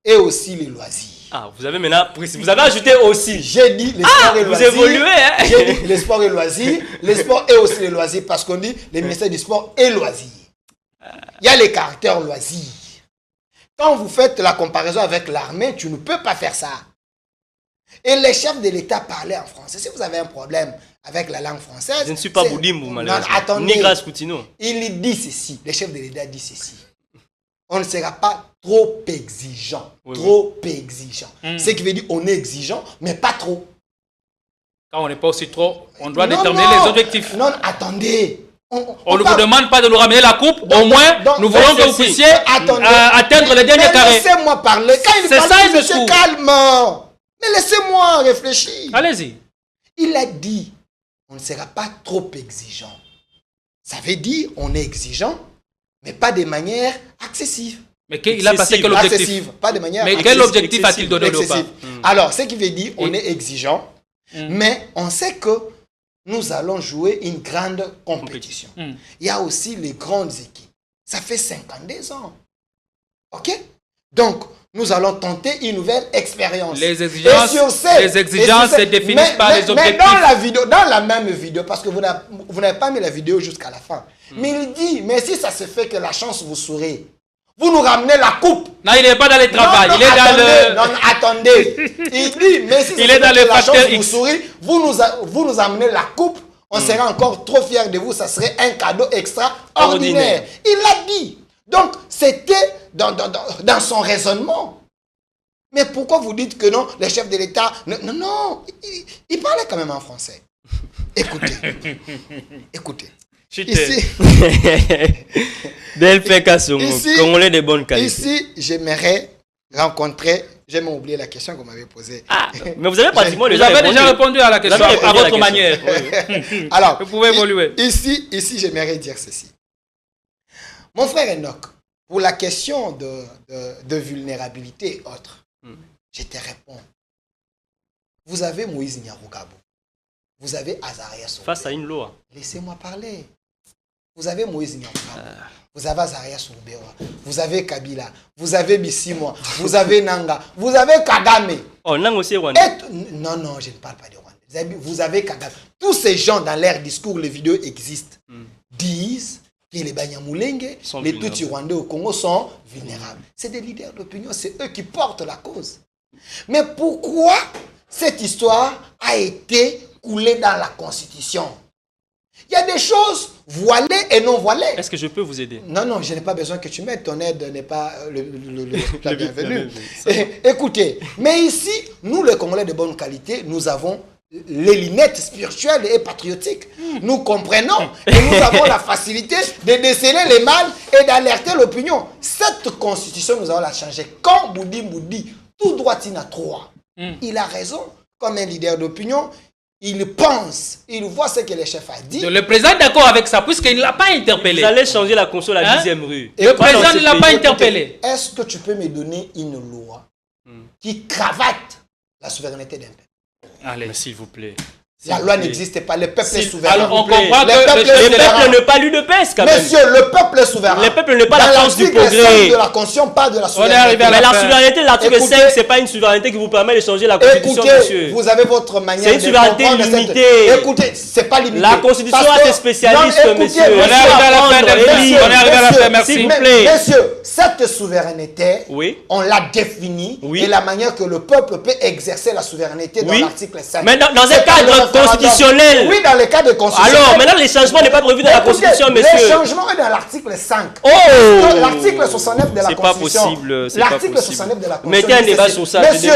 C: est aussi les loisirs?
B: Ah, vous avez maintenant vous avez ajouté aussi.
C: J'ai dit les sports et loisirs.
B: Vous évoluez, hein?
C: J'ai dit les sports et loisirs. Les sports et aussi les loisirs parce qu'on dit le ministère du sport et loisirs. Il y a les caractères loisirs. Quand vous faites la comparaison avec l'armée, tu ne peux pas faire ça. Et les chefs de l'État parlaient en français. Si vous avez un problème avec la langue française...
B: Je ne suis pas Boudimbo, malheureusement.
C: Attendez,
B: ni Grâce Coutinho.
C: Il dit ceci, les chefs de l'État disent ceci. On ne sera pas trop exigeant. Trop exigeant. Ce qui veut dire on est exigeant, mais pas trop.
A: Quand on n'est pas aussi trop, on doit déterminer les objectifs.
C: Non, attendez.
A: On ne vous demande pas de nous ramener la coupe, au moins, nous voulons que vous puissiez atteindre les derniers carrés.
C: Laissez-moi parler. Quand il parle, monsieur, calme. Mais laissez-moi réfléchir.
A: Allez-y.
C: Il a dit, on ne sera pas trop exigeant. Ça veut dire, on est exigeant, mais pas de manière excessive.
A: Mais il a passé quel objectif?
C: Excessive, pas de manière
A: mais quel objectif a-t-il donné au pas?
C: Alors, ce qui veut dire, on est exigeant, mais on sait que nous allons jouer une grande compétition. Il y a aussi les grandes équipes. Ça fait 52 ans. OK? Donc, nous allons tenter une nouvelle expérience.
A: Les exigences se définissent par les objectifs.
C: Mais dans la même vidéo, parce que vous n'avez pas mis la vidéo jusqu'à la fin, mais il dit, mais si ça se fait que la chance vous sourit, vous nous ramenez la coupe.
A: Non, il n'est pas dans le travail. Il est dans le...
C: Non, attendez. Il dit, mais si ça se fait que la chance vous sourit, vous nous amenez la coupe, on sera encore trop fiers de vous, ça serait un cadeau extraordinaire. Il l'a dit. Donc, c'était dans son raisonnement. Mais pourquoi vous dites que non, les chefs de l'État... Non, il parlait quand même en français. Écoutez. Ici,
B: Congolais de bonne qualité.
C: Ici, j'aimerais rencontrer... J'ai même oublié la question qu'on m'avait posée.
B: Ah, mais vous avez pratiquement
A: déjà répondu à la question à votre manière.
C: Alors,
A: vous pouvez évoluer.
C: Ici, j'aimerais dire ceci. Mon frère Enoch, pour la question de vulnérabilité et autres, je te réponds. Vous avez Moïse Nyarugabo. Vous avez Azaria Soumbéwa.
B: Face à une loi.
C: Laissez-moi parler. Vous avez Moïse Nyarugabo. Vous avez Azaria Soumbéwa. Vous avez Kabila. Vous avez Bissimwa. Vous avez Nanga. Vous avez Kagame.
B: Oh, Nanga aussi est Rwanda.
C: Non, je ne parle pas de Rwanda. Vous avez Kagame. Tous ces gens dans leur discours, les vidéos existent, disent que les Banyamulenge, les Tutsi rwandais au Congo sont vulnérables. C'est des leaders d'opinion, c'est eux qui portent la cause. Mais pourquoi cette histoire a été coulée dans la Constitution? Il y a des choses voilées et non voilées.
B: Est-ce que je peux vous aider?
C: Non, je n'ai pas besoin que tu m'aides. Ton aide n'est pas la bienvenue. Écoutez, mais ici, nous les Congolais de bonne qualité, nous avons les lunettes spirituelles et patriotiques. Nous comprenons et nous avons la facilité de déceler les mal et d'alerter l'opinion. Cette constitution, nous allons la changer. Quand Boudi dit tout droit il a trois, il a raison. Comme un leader d'opinion, il pense, il voit ce que le chef a dit.
A: Le président est d'accord avec ça, puisqu'il ne l'a pas interpellé.
B: Vous allez changer la constitution à la 10e rue.
A: Le président ne l'a pas interpellé.
C: Est-ce que tu peux me donner une loi qui cravate la souveraineté d'un peuple?
B: Allez, s'il vous plaît.
C: La loi n'existe pas, le peuple est souverain.
A: Alors on comprend que
C: le
B: peuple n'est pas l'UDPS quand même.
C: Monsieur, le peuple est souverain.
B: Le peuple n'est pas la force du progrès.
C: De la Constitution, pas de la souveraineté.
B: Mais la souveraineté de l'article 5, ce n'est pas une souveraineté qui vous permet de changer la Constitution, monsieur.
C: Vous avez votre manière
B: de comprendre. C'est une souveraineté limitée.
C: Écoutez, c'est pas limité.
B: La Constitution a des spécialistes, monsieur.
A: On est arrivé à la fin, merci.
B: S'il vous plaît.
C: Monsieur, cette souveraineté, on l'a définie et la manière que le peuple peut exercer la souveraineté dans l'article 5.
B: Mais dans un cadre constitutionnel.
C: Oui, dans le cadre constitutionnel.
B: Alors, maintenant, les changements n'est pas prévu dans la Constitution, monsieur.
C: Les changements est dans l'article 5.
B: Oh!
C: L'article 69 de la Constitution.
B: C'est pas possible.
C: L'article 69 de la Constitution.
B: Mettez un débat sur ça,
C: monsieur,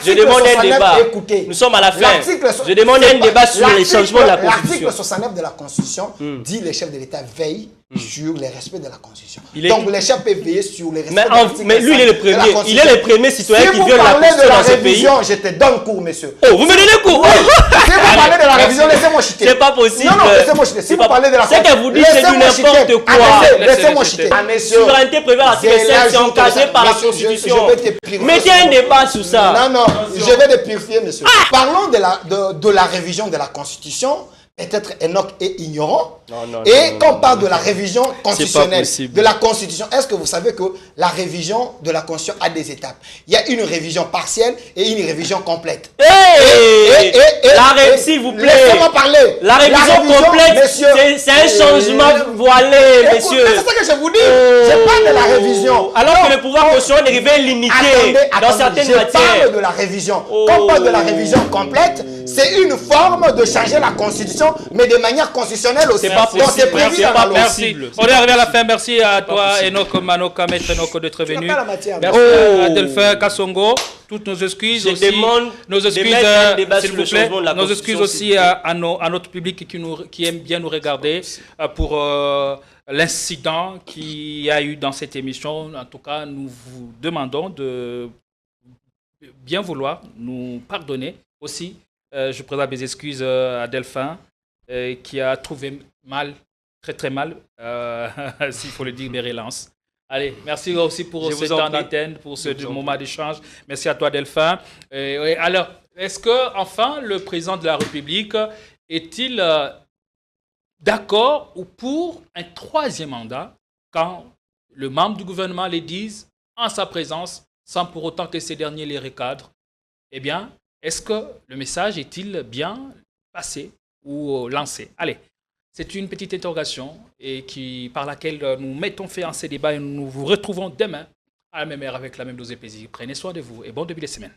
B: je demande un débat.
C: Écoutez,
B: nous sommes à la fin. Je demande un débat sur les changements de la Constitution.
C: L'article 69 de la Constitution dit que les chefs de l'État veillent sur les respects de la Constitution. Donc, les chefs peuvent veiller sur les respects de la Constitution.
B: Mais lui, il est le premier. Il est le premier citoyen qui viole la Constitution dans ce pays.
C: Je te donne cours, monsieur.
B: Oh, vous me donnez cours?
C: Si vous parlez de la révision, laissez-moi chiter.
B: C'est pas possible.
C: Non, laissez-moi chiter. Si vous parlez de la
B: ce que vous dites, c'est du n'importe quoi.
C: Laissez-moi chiter.
B: Souveraineté prévue à l'article 5, c'est encadré par la Constitution. Mettez un débat sur ça.
C: Non, je vais te purifier, monsieur. Parlons de la révision de la Constitution. Peut-être Enoch est ignorant. Et quand on parle de la révision constitutionnelle de la Constitution, est-ce que vous savez que la révision de la Constitution a des étapes? Il y a une révision partielle et une révision complète.
B: Mais s'il vous plaît,
C: laissez-moi parler.
B: la révision complète,
C: messieurs,
B: c'est un changement voilé,
C: écoute,
B: messieurs.
C: c'est ça que je vous dis. Je parle de la révision.
B: Alors que le pouvoir constitutionnel est arrivé limité dans certaines
C: je
B: matières.
C: parle de la révision. Quand on parle de la révision complète, c'est une forme de changer la Constitution, mais de manière constitutionnelle aussi.
B: C'est pas
C: Donc, c'est
B: possible.
C: prévu
B: C'est
C: dans
B: pas
C: la loi.
A: Merci.
B: possible.
A: On est arrivé à la fin. Merci à toi, Enoch Manoka, maître Enoch, d'être venu.
C: pas la matière.
A: Merci à Delphin Kassongo. Toutes nos excuses
B: Je
A: aussi.
B: demande
A: Nos
B: de
A: excuses,
B: mettre un débat
A: s'il
B: sur
A: vous
B: le
A: plaît.
B: changement de la
A: Nos excuses
B: Constitution,
A: aussi
B: s'il vous plaît.
A: à notre public qui aime bien nous regarder pour l'incident qu'il y a eu dans cette émission. En tout cas, nous vous demandons de bien vouloir nous pardonner aussi. Je présente mes excuses à Delphin qui a trouvé mal, très très mal, s'il faut le dire, mes relances. Allez, merci aussi pour
B: Je
A: ce
B: vous en
A: temps
B: prie.
A: d'antenne, pour ce
B: Je vous en
A: moment d'échange. Merci à toi, Delphin. Oui, alors, est-ce que, enfin, le président de la République est-il d'accord ou pour un troisième mandat quand le membre du gouvernement les dise en sa présence, sans pour autant que ces derniers les recadrent? Eh bien, est-ce que le message est-il bien passé ou lancé? Allez, c'est une petite interrogation par laquelle nous mettons fin à ces débats et nous vous retrouvons demain à la même heure avec la même dose de plaisir. Prenez soin de vous et bon début de semaine.